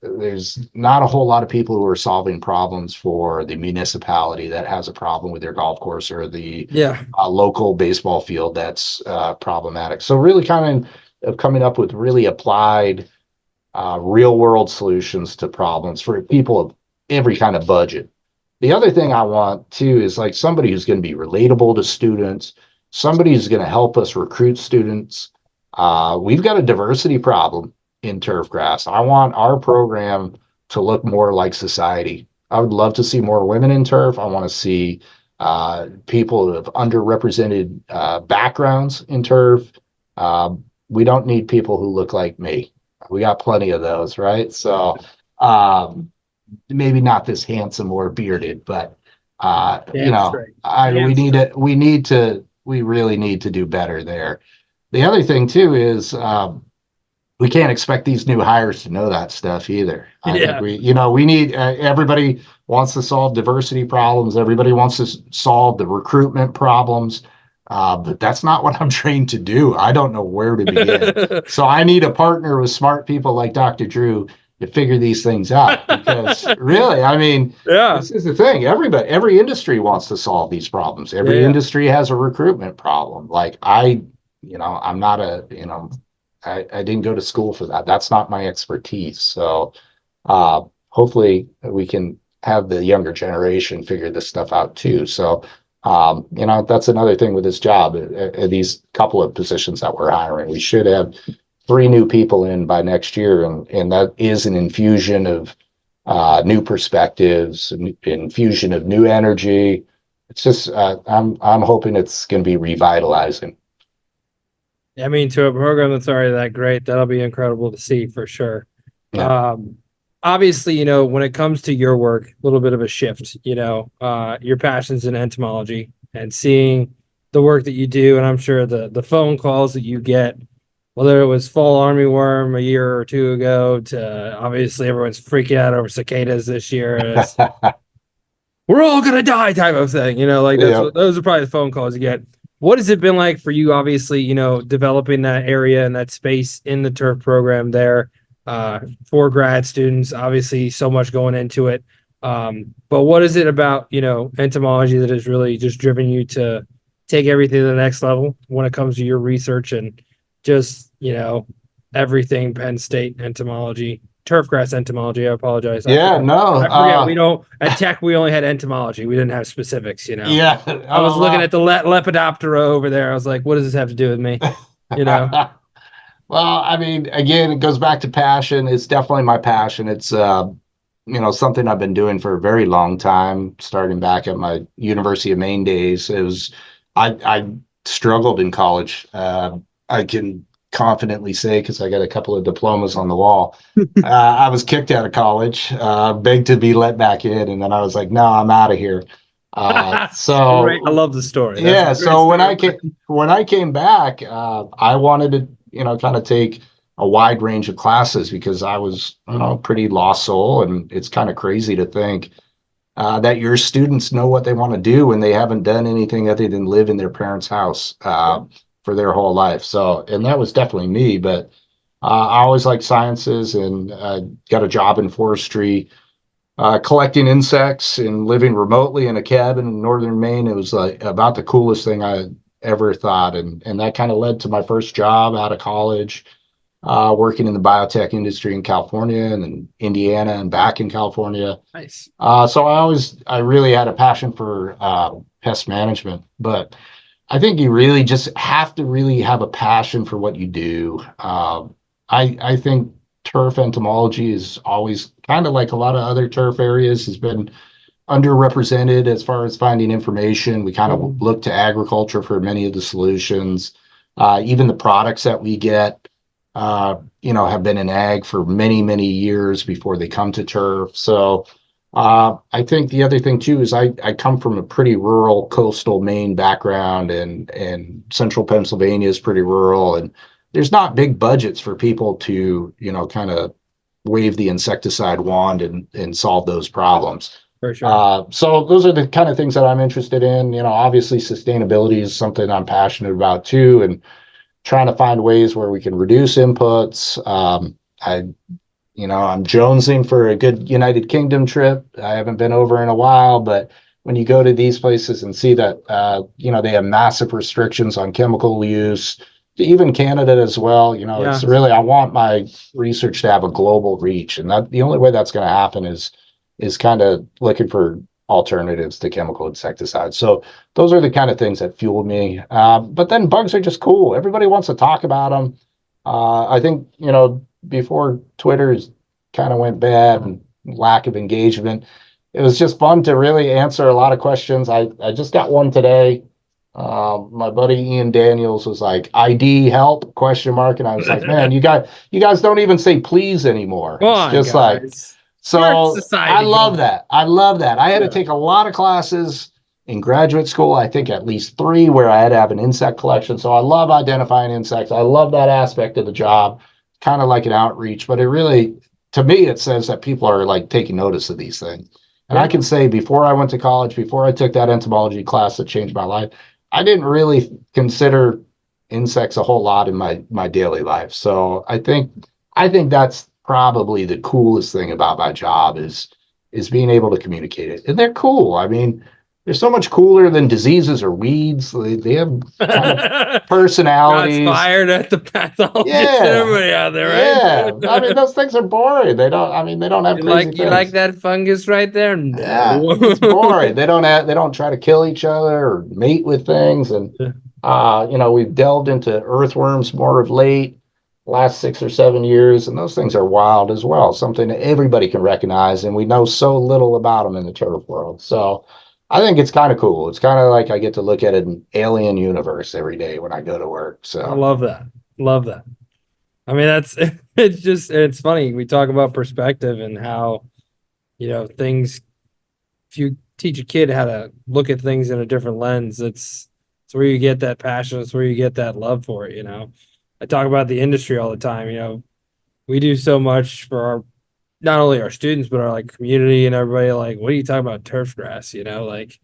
there's not a whole lot of people who are solving problems for the municipality that has a problem with their golf course, or the local baseball field that's problematic. So really kind of coming up with really applied real world solutions to problems for people of every kind of budget. The other thing I want too is like somebody who's going to be relatable to students, somebody who's going to help us recruit students. We've got a diversity problem in turfgrass. I want our program to look more like society. I would love to see more women in turf. I want to see people of underrepresented backgrounds in turf. We don't need people who look like me. We got plenty of those, right? So maybe not this handsome or bearded, but we really need to do better there. The other thing too is we can't expect these new hires to know that stuff either. I think we need everybody wants to solve diversity problems. Everybody wants to solve the recruitment problems. But that's not what I'm trained to do. I don't know where to begin. So I need a partner with smart people like Dr. Drew to figure these things out. Because really, I mean, this is the thing. Every industry wants to solve these problems. Every industry has a recruitment problem. Like I'm not I didn't go to school for that. That's not my expertise. So hopefully we can have the younger generation figure this stuff out too. So that's another thing with this job. These couple of positions that we're hiring, we should have 3 new people in by next year, and that is an infusion of new perspectives, infusion of new energy. It's just I'm hoping it's going to be revitalizing. I mean, to a program that's already that great, that'll be incredible to see for sure. Yeah. Obviously, you know, when it comes to your work, a little bit of a shift, you know, your passion's in entomology and seeing the work that you do. And I'm sure the phone calls that you get, whether it was fall armyworm a year or two ago to obviously everyone's freaking out over cicadas this year. We're all gonna die type of thing, you know, like those are probably the phone calls you get. What has it been like for you, obviously, you know, developing that area and that space in the turf program there, for grad students, obviously so much going into it. But what is it about, you know, entomology that has really just driven you to take everything to the next level when it comes to your research and just, you know, everything Penn State entomology, turfgrass entomology. I apologize. Yeah, I forget. We don't at Tech. We only had entomology. We didn't have specifics. You know. Yeah. I was looking at the Lepidoptera over there. I was like, what does this have to do with me? You know. Well, I mean, again, it goes back to passion. It's definitely my passion. It's you know, something I've been doing for a very long time, starting back at my University of Maine days. I struggled in college. I can confidently say, because I got a couple of diplomas on the wall. I was kicked out of college, begged to be let back in, and then I was like, no, I'm out of here. So right. I love the story. Yeah. So when I came back, I wanted to, you know, kind of take a wide range of classes because I was, you know, pretty lost soul, and it's kind of crazy to think that your students know what they want to do when they haven't done anything other than live in their parents' house for their whole life. So, and that was definitely me, but I always liked sciences and got a job in forestry, collecting insects and living remotely in a cabin in northern Maine. It was like about the coolest thing I ever thought. And that kind of led to my first job out of college, working in the biotech industry in California and in Indiana and back in California. Nice. So I really had a passion for pest management, but I think you really just have to really have a passion for what you do. I think turf entomology is always kind of like a lot of other turf areas has been underrepresented as far as finding information. We kind of look to agriculture for many of the solutions. Even the products that we get, you know, have been in ag for many, many years before they come to turf. So I think the other thing too is I come from a pretty rural coastal Maine background, and central Pennsylvania is pretty rural, and there's not big budgets for people to, you know, kind of wave the insecticide wand and solve those problems. For sure. So those are the kind of things that I'm interested in. You know, obviously sustainability is something I'm passionate about too, and trying to find ways where we can reduce inputs. You know, I'm jonesing for a good United Kingdom trip. I haven't been over in a while, but when you go to these places and see that, you know, they have massive restrictions on chemical use, even Canada as well, you know, It's really, I want my research to have a global reach. And that the only way that's going to happen is kind of looking for alternatives to chemical insecticides. So those are the kind of things that fueled me. But then bugs are just cool. Everybody wants to talk about them. I think, you know, before Twitter's kind of went bad and lack of engagement, it was just fun to really answer a lot of questions. I just got one today. My buddy Ian Daniels was like, ID help ? And I was like, man, you guys don't even say please anymore. It's just like, so I love that. I had to take a lot of classes in graduate school, I think at least 3, where I had to have an insect collection. So I love identifying insects. I love that aspect of the job, kind of like an outreach, but it really, to me, it says that people are like taking notice of these things. And I can say before I went to college, before I took that entomology class that changed my life, I didn't really consider insects a whole lot in my daily life. So I think that's probably the coolest thing about my job is being able to communicate it. And they're cool. I mean, they're so much cooler than diseases or weeds. They have kind of personalities. God's fired at the pathologist and everybody out there, right? Yeah. I mean, those things are boring. They don't have crazy things. You like that fungus right there? No. Yeah, it's boring. They don't try to kill each other or mate with things. And you know, we've delved into earthworms more of late. last 6 or 7 years, and those things are wild as well. Something that everybody can recognize, and we know so little about them in the turf world. So I think it's kind of cool. It's kind of like I get to look at an alien universe every day when I go to work. I So love that. Love that. I mean, that's it's funny. We talk about perspective and how, things, if you teach a kid how to look at things in a different lens, it's where you get that passion. It's where you get that love for it. I talk about the industry all the time. We do so much for our, not only our students, but our like community and everybody. Like, what are you talking about turf grass? Like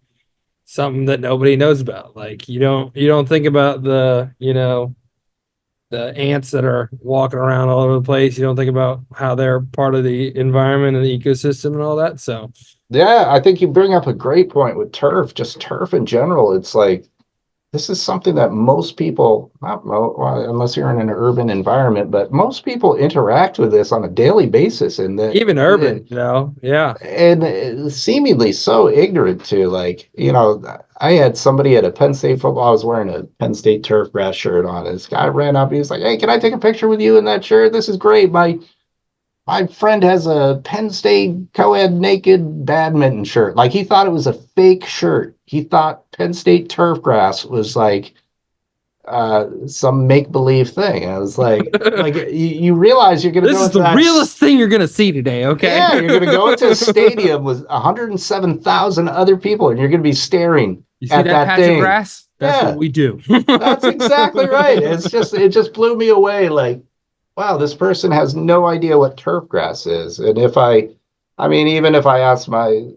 something that nobody knows about. Like you don't think about the ants that are walking around all over the place. You don't think about how they're part of the environment and the ecosystem and all that. So yeah, I think you bring up a great point with turf, just turf in general. It's like this is something that most people, not well, unless you're in an urban environment, but most people interact with this on a daily basis, and even urban, yeah. seemingly so ignorant to, like, I had somebody at a Penn State football. I was wearing a Penn State Turfgrass shirt on. This guy ran up. He was like, "Hey, can I take a picture with you in that shirt? This is great. My friend has a Penn State co-ed naked badminton shirt." Like, he thought it was a fake shirt. He thought Penn State Turfgrass was like some make-believe thing. I was like you realize you're gonna This go is into the that. realest thing you're gonna see today, okay? Yeah, you're gonna go into a stadium with 107,000 other people, and you're gonna be staring You see at that that patch of thing. grass? That's what Yeah, we do. that's exactly right. It just blew me away. Like, wow, this person has no idea what turf grass is. And I mean, even if I ask my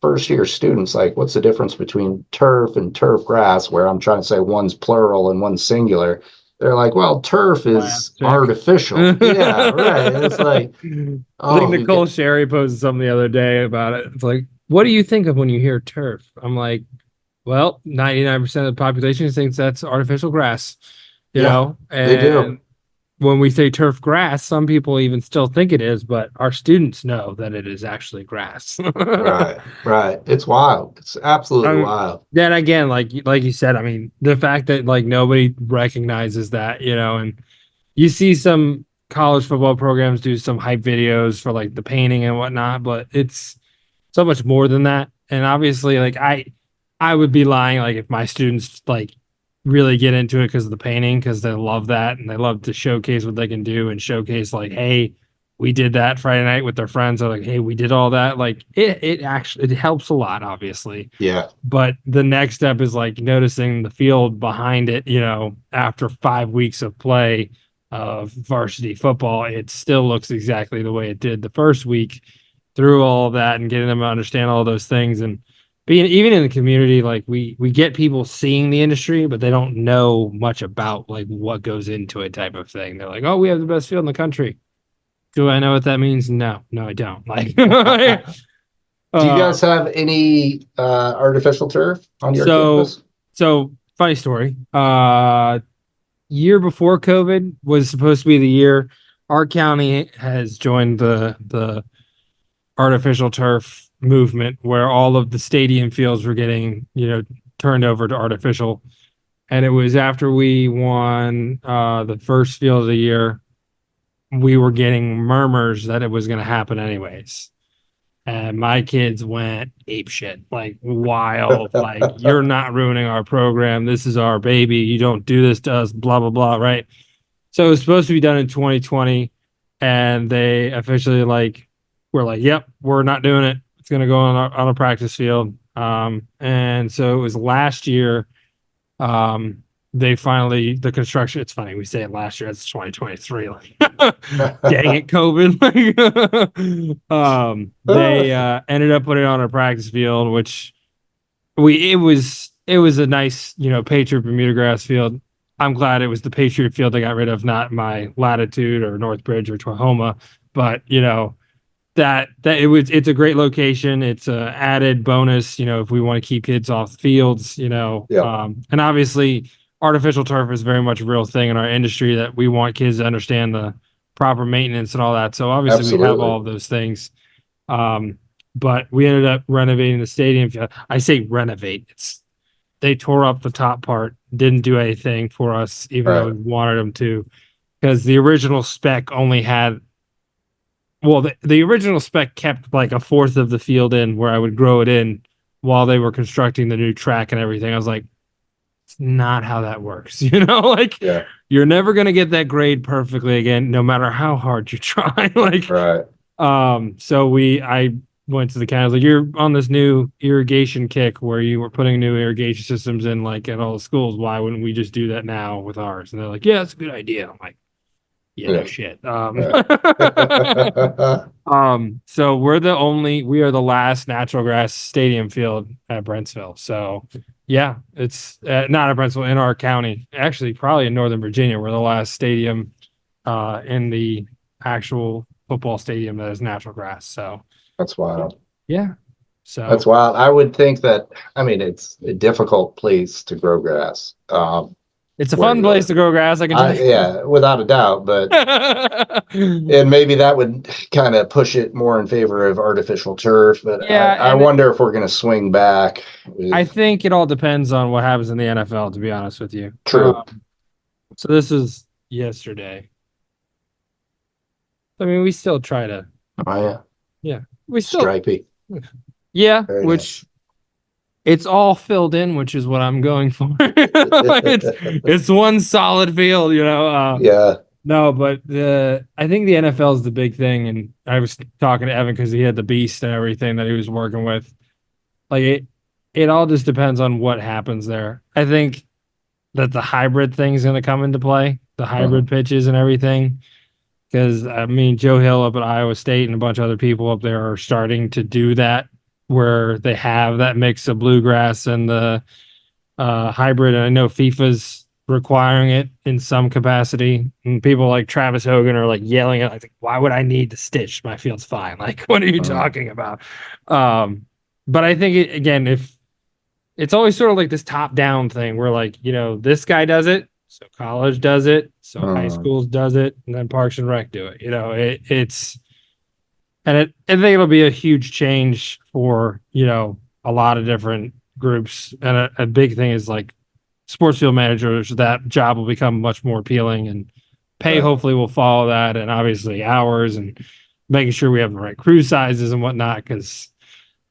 first year students, like, what's the difference between turf and turf grass, where I'm trying to say one's plural and one's singular, they're like, well, turf is Plastic. artificial. Yeah, right. It's like, I think oh, you Nicole get, Sherry posted something the other day about it. It's like, what do you think of when you hear turf? I'm like, well, 99% of the population thinks that's artificial grass, yeah, they do. and when we say turf grass, some people even still think it is, but our students know that it is actually grass. Right, right. It's wild. It's absolutely Um, wild. then again, like you said, I mean, the fact that like nobody recognizes that, and you see some college football programs do some hype videos for like the painting and whatnot, but it's so much more than that. And obviously, like I would be lying like if my students like really get into it because of the painting, because they love that and they love to showcase what they can do and showcase like, hey, we did that Friday night with their friends. They're like, hey, we did all that. Like it actually it helps a lot, obviously. Yeah, But the next step is like noticing the field behind it, after 5 weeks of play of varsity football, it still looks exactly the way it did the first week through all of that and getting them to understand all those things and being even in the community, like we get people seeing the industry, but they don't know much about like what goes into it type of thing. They're like, oh, we have the best field in the country. Do I know what that means? No, I don't. Like do you guys uh have any artificial turf on your so campus? so funny story. Year before COVID was supposed to be the year our county has joined the artificial turf movement where all of the stadium fields were getting, turned over to artificial. And it was after we won the first field of the year, we were getting murmurs that it was going to happen anyways. And my kids went ape shit, like wild, like, you're not ruining our program. This is our baby. You don't do this to us, blah, blah, blah. Right. So it was supposed to be done in 2020. And they officially were like, yep, we're not doing it. It's going to go on a practice field. And so it was last year. They finally, the construction, it's funny, we say it last year, it's 2023. Like, dang it, COVID. They ended up putting it on a practice field, which it was a nice, Patriot Bermuda grass field. I'm glad it was the Patriot field they got rid of, not my Latitude or Northbridge or Tuahoma. But it's a great location. It's a added bonus, if we want to keep kids off the fields, Yeah, and obviously artificial turf is very much a real thing in our industry that we want kids to understand the proper maintenance and all that. So obviously we have absolutely. all of those things. But we ended up renovating the stadium. I say renovate. They tore up the top part, didn't do anything for us, even though Right. we wanted them to. because the original spec only had, well, the original spec kept like a fourth of the field in where I would grow it in while they were constructing the new track and everything. I was like, it's not how that works. Like you're never going to get that grade perfectly again, no matter how hard you try. Like, right. So I went to the county. I was like, you're on this new irrigation kick where you were putting new irrigation systems in like at all the schools. Why wouldn't we just do that now with ours? And they're like, yeah, it's a good idea. I'm like, yeah, no shit. Right. So we are the last natural grass stadium field at Brentsville. So yeah, it's not at Brentsville, in our county, actually probably in Northern Virginia. We're the last stadium in the actual football stadium that is natural grass. So that's wild. Yeah. So that's wild. I would think that, I mean, it's a difficult place to grow grass. It's a fun place to grow grass, I can tell you. Yeah, without a doubt. But and maybe that would kind of push it more in favor of artificial turf. But yeah, I wonder if we're going to swing back. I think it all depends on what happens in the NFL, to be honest with you. True. So this is yesterday. I mean, we still try to. Oh yeah. Yeah, we still stripy. Yeah, very which. Nice. It's all filled in, which is what I'm going for. it's one solid field, Yeah. No, but I think the NFL is the big thing, and I was talking to Evan because he had the beast and everything that he was working with. Like it all just depends on what happens there. I think that the hybrid thing is going to come into play, the hybrid pitches and everything. Because I mean, Joe Hill up at Iowa State and a bunch of other people up there are starting to do that, where they have that mix of bluegrass and the hybrid. And I know FIFA's requiring it in some capacity. And people like Travis Hogan are like yelling at, like, why would I need to stitch? My field's fine. Like, what are you talking about? But I think, again, if it's always sort of like this top-down thing where, like, this guy does it, so college does it, so high schools does it, and then Parks and Rec do it. It's... And I think it'll be a huge change for, a lot of different groups. And a big thing is like sports field managers, that job will become much more appealing, and pay hopefully will follow that. And obviously hours and making sure we have the right crew sizes and whatnot, because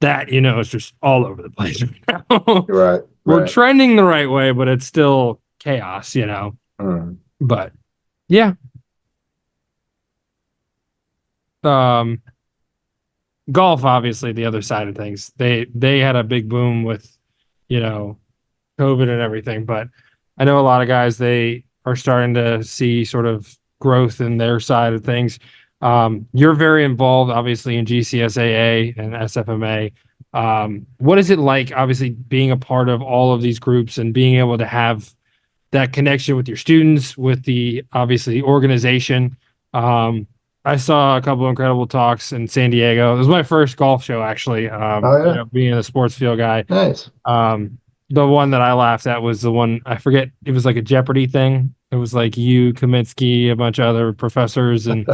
that, is just all over the place right now. Right. We're trending the right way, but it's still chaos, But yeah. Golf, obviously, the other side of things. They had a big boom with, COVID and everything. But I know a lot of guys, they are starting to see sort of growth in their side of things. You're very involved, obviously, in GCSAA and SFMA. What is it like, obviously, being a part of all of these groups and being able to have that connection with your students, with the, obviously, organization? I saw a couple of incredible talks in San Diego. It was my first golf show, actually. Being a sports field guy. Nice. The one that I laughed at was the one, I forget, it was like a Jeopardy thing. It was like you, Kaminsky, a bunch of other professors, and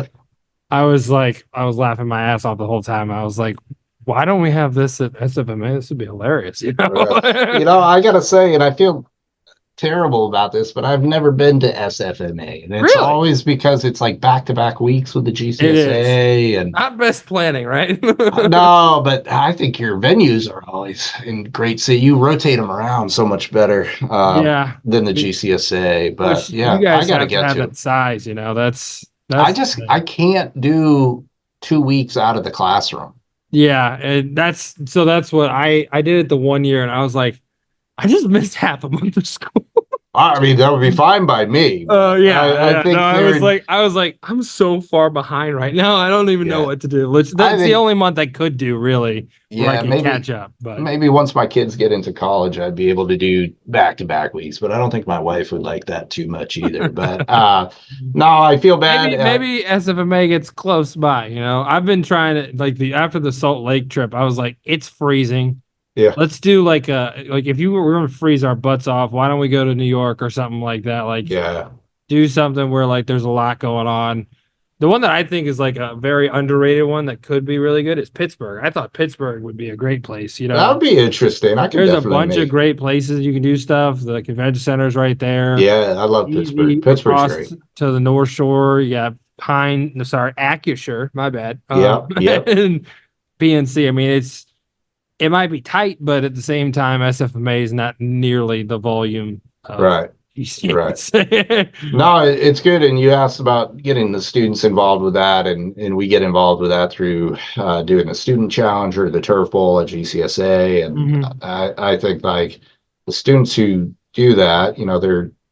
I was laughing my ass off the whole time. I was like, why don't we have this at SFMA? This would be hilarious. I gotta say, and I feel terrible about this, but I've never been to SFMA, and it's always because it's like back-to-back weeks with the GCSA, and not best planning, right? No, but I think your venues are always in great city. You rotate them around so much better than the GCSA. But you guys I gotta get to that size. That's I can't do 2 weeks out of the classroom. Yeah, and that's what I did it the 1 year, and I was like, I just missed half a month of school. I mean, that would be fine by me. I think I was like, I'm so far behind right now. I don't even know what to do. That's the only month I could do, really. Where I can catch up. But maybe once my kids get into college, I'd be able to do back-to-back weeks. But I don't think my wife would like that too much either. But no, I feel bad. Maybe SFMA gets close by. I've been trying to after the Salt Lake trip. I was like, it's freezing. Yeah. Let's do like if we're gonna freeze our butts off, why don't we go to New York or something like that? Do something where like there's a lot going on. The one that I think is like a very underrated one that could be really good is Pittsburgh. I thought Pittsburgh would be a great place. That would be interesting. I could There's a definitely bunch of make. great places you can do stuff. The convention center's right there. Yeah, I love Pittsburgh. Easy Pittsburgh's across great. to the North Shore. You got Acusure, my bad. Yep, yep. And PNC. I mean, it might be tight, but at the same time, SFMA is not nearly the volume of Right. GCS. No, it's good. And you asked about getting the students involved with that, and we get involved with that through doing the student challenge or the turf bowl at GCSA. And I think like the students who do that,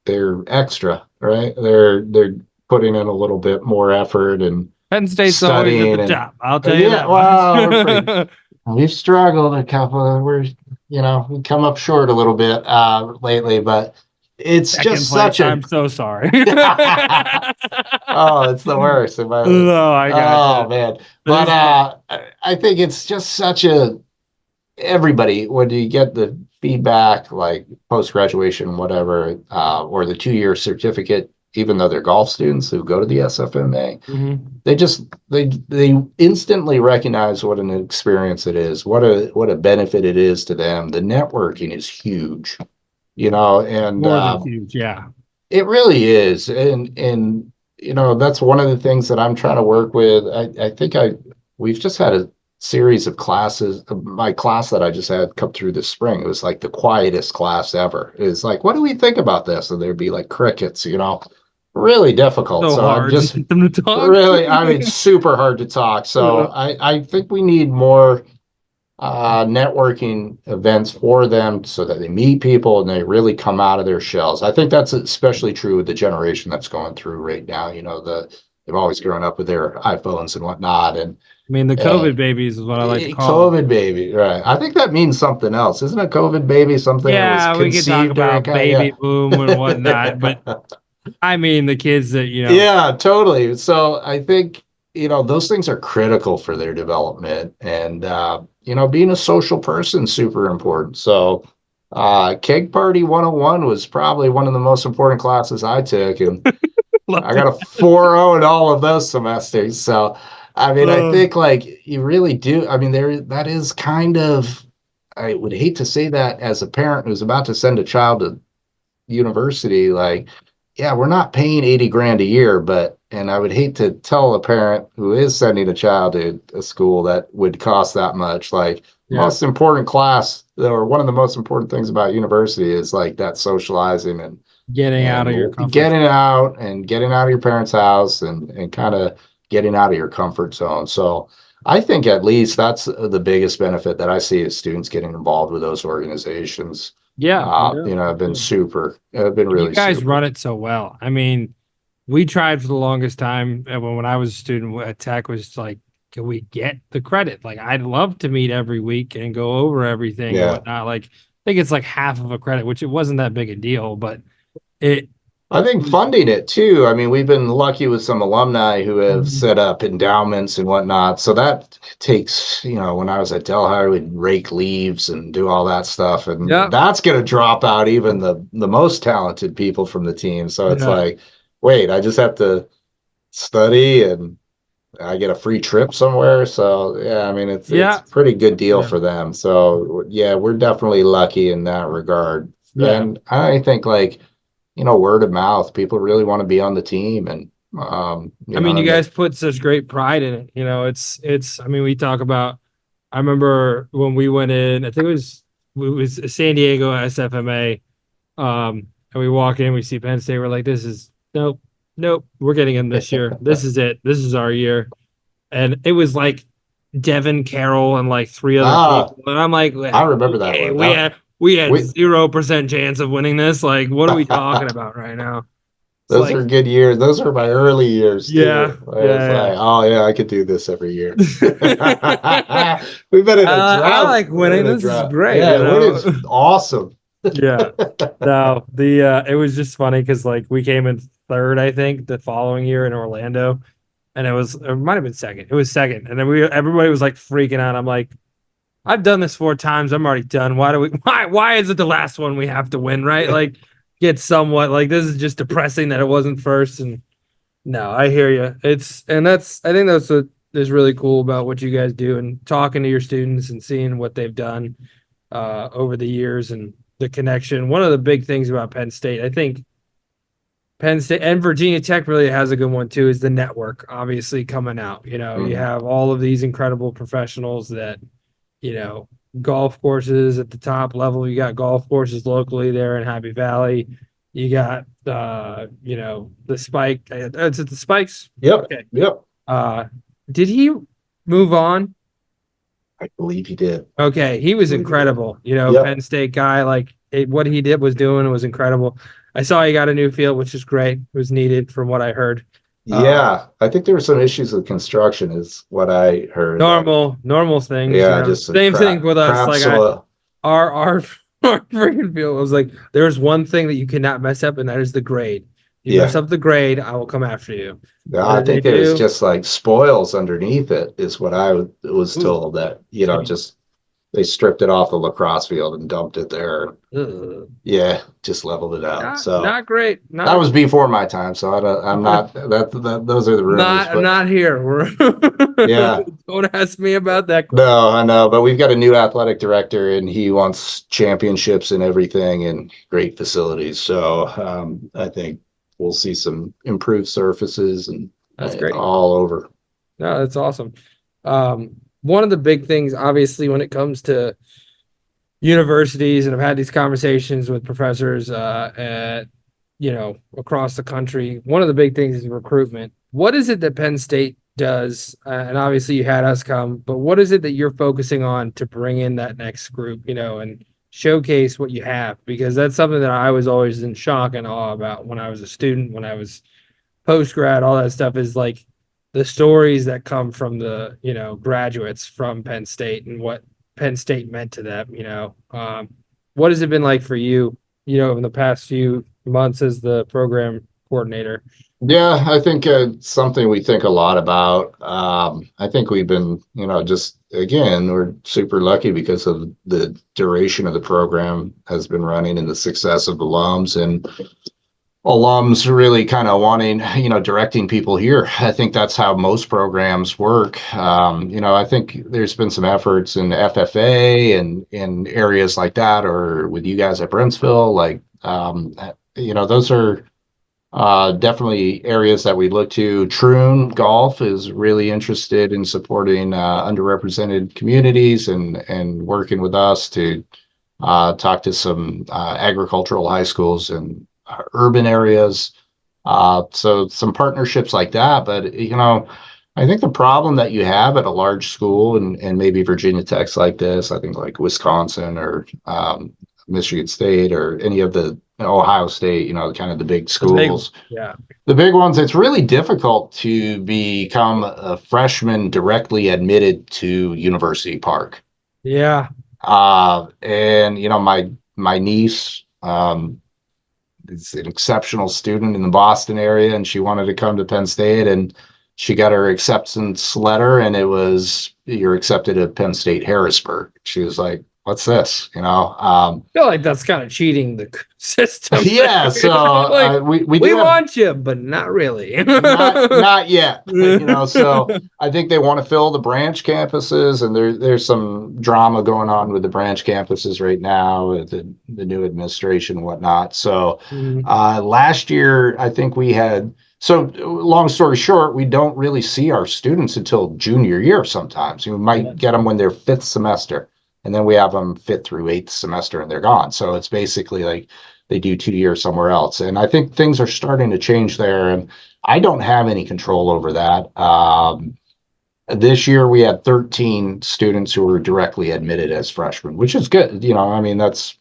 they're extra, right? They're putting in a little bit more effort and Penn State's always at the top. I'll tell you that. Well, we've struggled a couple. We come up short a little bit lately, but it's just such a. I'm so sorry. Oh, it's the worst. No, I got Oh man, but I think it's just such a. Everybody, when you get the feedback, like post graduation, whatever, or the 2-year certificate, even though they're golf students who go to the SFMA, they instantly recognize what an experience it is, what a benefit it is to them. The networking is huge, and more than huge, yeah. It really is, and that's one of the things that I'm trying to work with. I think we've just had a series of classes. My class that I just had come through this spring, it was like the quietest class ever. It's like, what do we think about this? And there'd be like crickets, really difficult. So hard I'm just to get them to talk. Really, I mean, super hard to talk. So I think we need more networking events for them so that they meet people and they really come out of their shells. I think that's especially true with the generation that's going through right now. They've always grown up with their iPhones and whatnot. And I mean, the COVID babies is what I like to call COVID baby, right? I think that means something else. Isn't a COVID baby something that was we could talk about baby boom and whatnot, but I mean the kids that Yeah, totally. So I think those things are critical for their development, and being a social person super important. So Keg Party 101 was probably one of the most important classes I took, and I got a 4.0 in all of those semesters. So I mean, I think like you really do. I mean, that is kind of, I would hate to say that as a parent who's about to send a child to university, like, yeah, we're not paying 80 grand a year, and I would hate to tell a parent who is sending a child to a school that would cost that much. Like, most important class, or one of the most important things about university is like that socializing and getting out of your comfort. Getting out of your parents' house and kind of getting out of your comfort zone. So I think at least that's the biggest benefit that I see is students getting involved with those organizations. Have been super. Have been really. You guys super. run it so well. I mean, we tried for the longest time. When I was a student at Tech, was like, can we get the credit? Like, I'd love to meet every week and go over everything and whatnot. Like, I think it's like half of a credit, which it wasn't that big a deal, but I think funding it too. I mean, we've been lucky with some alumni who have set up endowments and whatnot. So that takes, when I was at Delhi, we'd rake leaves and do all that stuff. And that's going to drop out even the most talented people from the team. So it's like, wait, I just have to study and I get a free trip somewhere. So, I mean, it's a pretty good deal for them. So, we're definitely lucky in that regard. And I think like, word of mouth, people really want to be on the team. And you guys put such great pride in it. It's I mean, we talk about, I remember when we went in, I think it was San Diego SFMA, and we walk in, we see Penn State, we're like, this is nope, we're getting in this year. This is it. This is our year. And it was like Devin Carroll and like 3 other people. And I'm like, I remember that one. We had 0% chance of winning this. Like, what are we talking about right now? Those are good years. Those are my early years. Yeah. Like, oh yeah, I could do this every year. We've been in a drought. I like winning. This is great. Yeah, it is awesome. No, it was just funny because like we came in third, I think, the following year in Orlando, and it might have been second. It was second, and then everybody was like freaking out. I'm like, I've done this 4 times. I'm already done. Why is it the last one we have to win, right? Like, get somewhat like this is just depressing that it wasn't first. And No, I hear you. I think that's what is really cool about what you guys do, and talking to your students and seeing what they've done over the years and the connection. One of the big things about Penn State, I think Penn State and Virginia Tech really has a good one too, is the network obviously coming out. You have all of these incredible professionals that, you know, golf courses at the top level. You got golf courses locally there in Happy Valley. You got the Spike. Is it the Spikes? Yep. Okay. Yep. Did he move on? I believe he did. Okay, he was incredible. Yep. Penn State guy, what he did was incredible. I saw he got a new field, which is great. It was needed from what I heard. Yeah, I think there were some issues with construction, is what I heard. Normal things. Yeah, just same thing with us. Like our freaking field was like, there's one thing that you cannot mess up, and that is the grade. You mess up the grade, I will come after you. No, I think it was just like spoils underneath it, is what I was told. That just they stripped it off the lacrosse field and dumped it there. Yeah, just leveled it out. So not great. That was before my time, so I'm not. Those are the rumors. Not here. Yeah. Don't ask me about that. No, I know, but we've got a new athletic director, and he wants championships and everything, and great facilities. So I think we'll see some improved surfaces, and that's great all over. No, that's awesome. One of the big things, obviously, when it comes to universities, and I've had these conversations with professors across the country, one of the big things is recruitment. What is it that Penn State does? And obviously you had us come, but what is it that you're focusing on to bring in that next group, and showcase what you have? Because that's something that I was always in shock and awe about when I was a student, when I was post-grad, all that stuff, is like the stories that come from the, graduates from Penn State and what Penn State meant to them. What has it been like for you, in the past few months as the program coordinator? Yeah, I think it's something we think a lot about. I think we've been, just again, we're super lucky because of the duration of the program has been running and the success of alums, and alums really kind of wanting, directing people here. I think that's how most programs work. I think there's been some efforts in the FFA and in areas like that, or with you guys at Brentsville, those are definitely areas that we look to. Troon Golf is really interested in supporting underrepresented communities and working with us to talk to some agricultural high schools and urban areas. So some partnerships like that. But, I think the problem that you have at a large school, and maybe Virginia Tech's like this, I think like Wisconsin or Michigan State or any of the Ohio State, kind of the big schools. The big ones, it's really difficult to become a freshman directly admitted to University Park. Yeah. And my niece is an exceptional student in the Boston area, and she wanted to come to Penn State, and she got her acceptance letter, and it was, you're accepted at Penn State Harrisburg. She was like, what's this? I feel like that's kind of cheating the system. Yeah. So we want you, but not really. not yet. So I think they want to fill the branch campuses, and there's some drama going on with the branch campuses right now with the new administration and whatnot. So last year, I think we had. So long story short, we don't really see our students until junior year sometimes. We might get them when they're fifth semester. And then we have them fifth through eighth semester and they're gone. So it's basically like they do 2 years somewhere else. And I think things are starting to change there. And I don't have any control over that. This year we had 13 students who were directly admitted as freshmen, which is good. That's,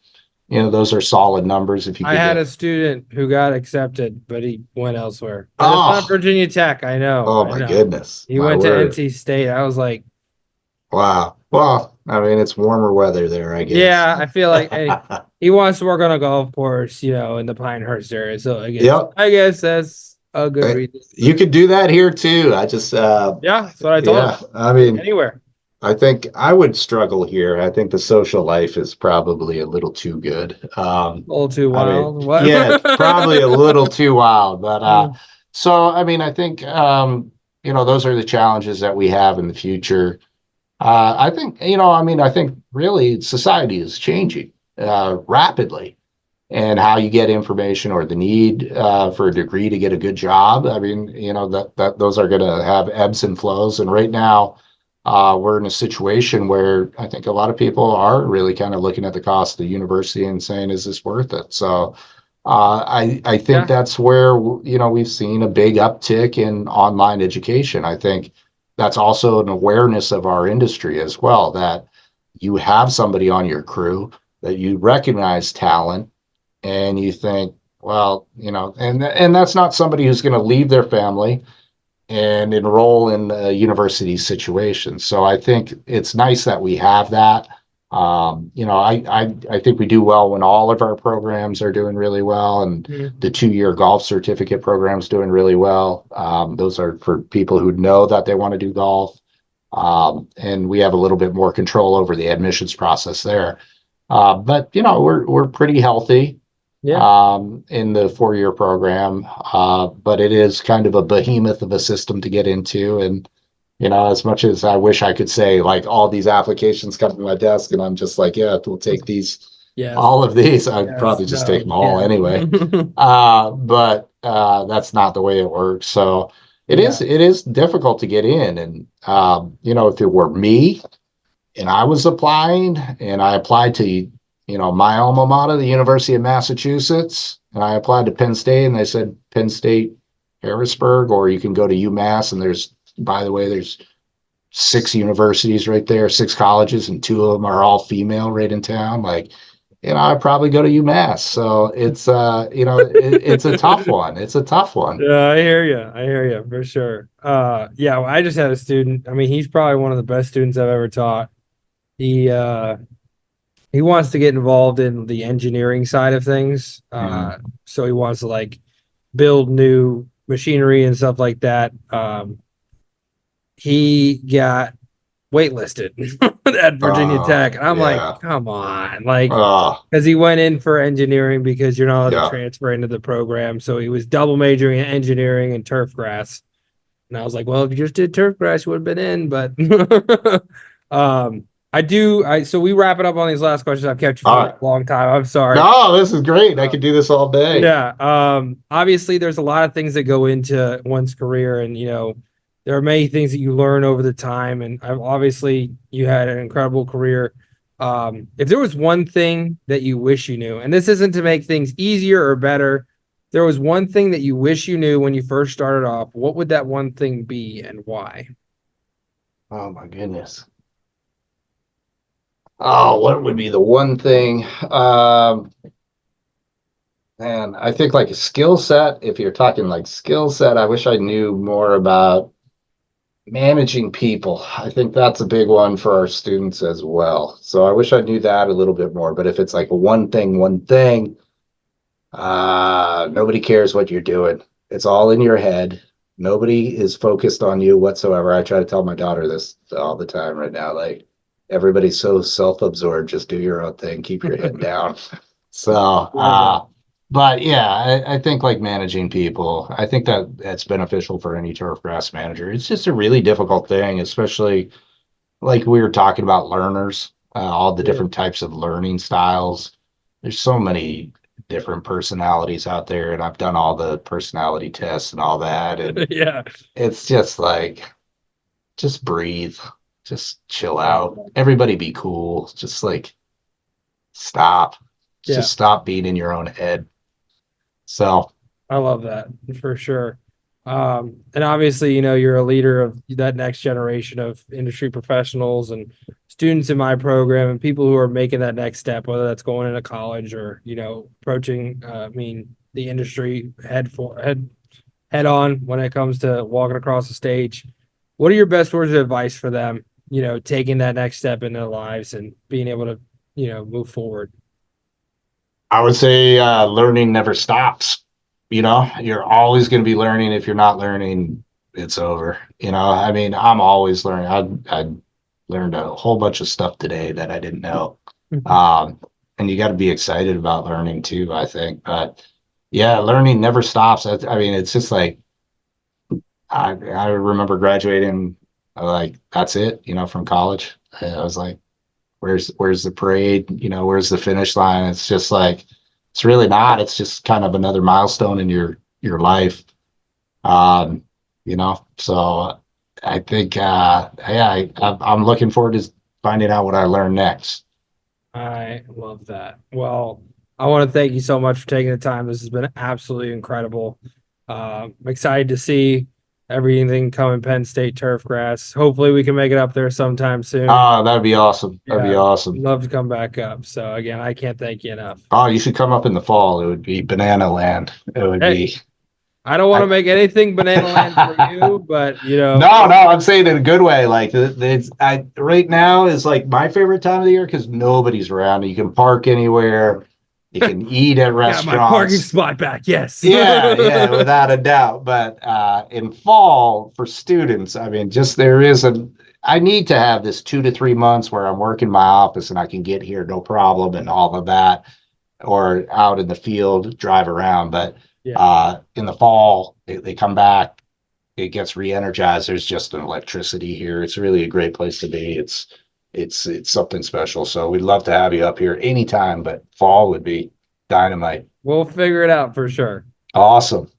those are solid numbers. If you, I had a student who got accepted, but he went elsewhere. It's not Virginia Tech. I know. Oh my goodness. He went to NC State. I was like, wow. Well, it's warmer weather there, I guess. Yeah, I feel like he wants to work on a golf course, in the Pinehurst area. So I guess that's a good reason. You could do that here too. I just that's what I told him. Anywhere. I think I would struggle here. I think the social life is probably a little too good. A little too wild. Yeah, probably a little too wild. But So, I mean, I think, those are the challenges that we have in the future. I think, I mean, I think really society is changing rapidly, and how you get information or the need for a degree to get a good job. I mean, that those are going to have ebbs and flows. And right now, we're in a situation where I think a lot of people are really kind of looking at the cost of the university and saying, is this worth it? So I think Yeah. that's where, we've seen a big uptick in online education. I think that's also an awareness of our industry as well, that you have somebody on your crew that you recognize talent, and you think, well, and that's not somebody who's going to leave their family and enroll in a university situation. So I think it's nice that we have that. I think we do well when all of our programs are doing really well, and the 2-year golf certificate program is doing really well. Those are for people who know that they want to do golf, and we have a little bit more control over the admissions process there. But we're pretty healthy Yeah. in the 4-year program. But it is kind of a behemoth of a system to get into. And, as much as I wish I could say, like, all these applications come to my desk and I'm just like, yeah, we'll take these, Yes. all of these, I'd Yes. probably just No, take them you all anyway. can't. But that's not the way it works. So Yeah. it is difficult to get in. And, if it were me, and I was applying, and I applied to, my alma mater, the University of Massachusetts, and I applied to Penn State, and they said Penn State, Harrisburg, or you can go to UMass. And by the way, there's 6 universities right there, 6 colleges, and 2 of them are all female right in town. Like, I'd probably go to UMass. So it's, it's a tough one. It's a tough one. Yeah, I hear you. I hear you for sure. Yeah, well, I just had a student. I mean, he's probably one of the best students I've ever taught. He wants to get involved in the engineering side of things. So he wants to like build new machinery and stuff like that. He got waitlisted at Virginia Tech. And I'm Yeah. like, come on. Like, Oh, because he went in for engineering because you're not allowed to yeah. transfer into the program. So he was double majoring in engineering and turf grass. And I was like, well, if you just did turf grass, you would have been in. But so we wrap it up on these last questions. I've kept you All for right. a long time. I'm sorry. No, this is great. I could do this all day. Yeah. Obviously there's a lot of things that go into one's career, and there are many things that you learn over the time. And obviously you had an incredible career. If there was one thing that you wish you knew, and this isn't to make things easier or better, if there was one thing that you wish you knew when you first started off, what would that one thing be and why? Oh my goodness. Oh, what would be the one thing? Man, I think like a skill set, if you're talking like skill set, I wish I knew more about managing people. I think that's a big one for our students as well. So I wish I knew that a little bit more. But if it's like one thing, nobody cares what you're doing. It's all in your head. Nobody is focused on you whatsoever. I try to tell my daughter this all the time right now. Like, everybody's so self-absorbed. Just do your own thing. Keep your head down. So, but yeah, I think like managing people, I think that that's beneficial for any turfgrass manager. It's just a really difficult thing, especially like we were talking about learners, all the different types of learning styles. There's so many different personalities out there, and I've done all the personality tests and all that. And Yeah. it's just like, just breathe, just chill out. Everybody be cool. Just like stop. Yeah. Just stop being in your own head. So I love that for sure. And obviously, you're a leader of that next generation of industry professionals and students in my program and people who are making that next step, whether that's going into college or, approaching, the industry head on when it comes to walking across the stage. What are your best words of advice for them, taking that next step in their lives and being able to, move forward? I would say learning never stops. You're always going to be learning. If you're not learning, it's over. I mean, I'm always learning. I learned a whole bunch of stuff today that I didn't know. And you got to be excited about learning too, I think. But yeah, learning never stops. I mean, it's just like I remember graduating like that's it, from college. I was like, where's the parade? Where's the finish line? It's just like it's really not. It's just kind of another milestone in your life. So I think I'm looking forward to finding out what I learn next. I love that. Well, I want to thank you so much for taking the time. This has been absolutely incredible. I'm excited to see everything coming Penn State Turfgrass. Hopefully, we can make it up there sometime soon. That'd be awesome. That'd be awesome. Love to come back up. So again, I can't thank you enough. Oh, you should come up in the fall. It would be banana land. It would be. I don't want to make anything banana land for you, but No, I'm saying it in a good way. Like right now is like my favorite time of the year because nobody's around. You can park anywhere. You can eat at restaurants. Got my parking spot back. Yes. Yeah, without a doubt. But in fall for students, I mean, I need to have this 2 to 3 months where I'm working my office and I can get here no problem and all of that, or out in the field, drive around. But in the fall, they come back, it gets re-energized. There's just an electricity here. It's really a great place to be. It's something special. So we'd love to have you up here anytime, but fall would be dynamite. We'll figure it out for sure. Awesome.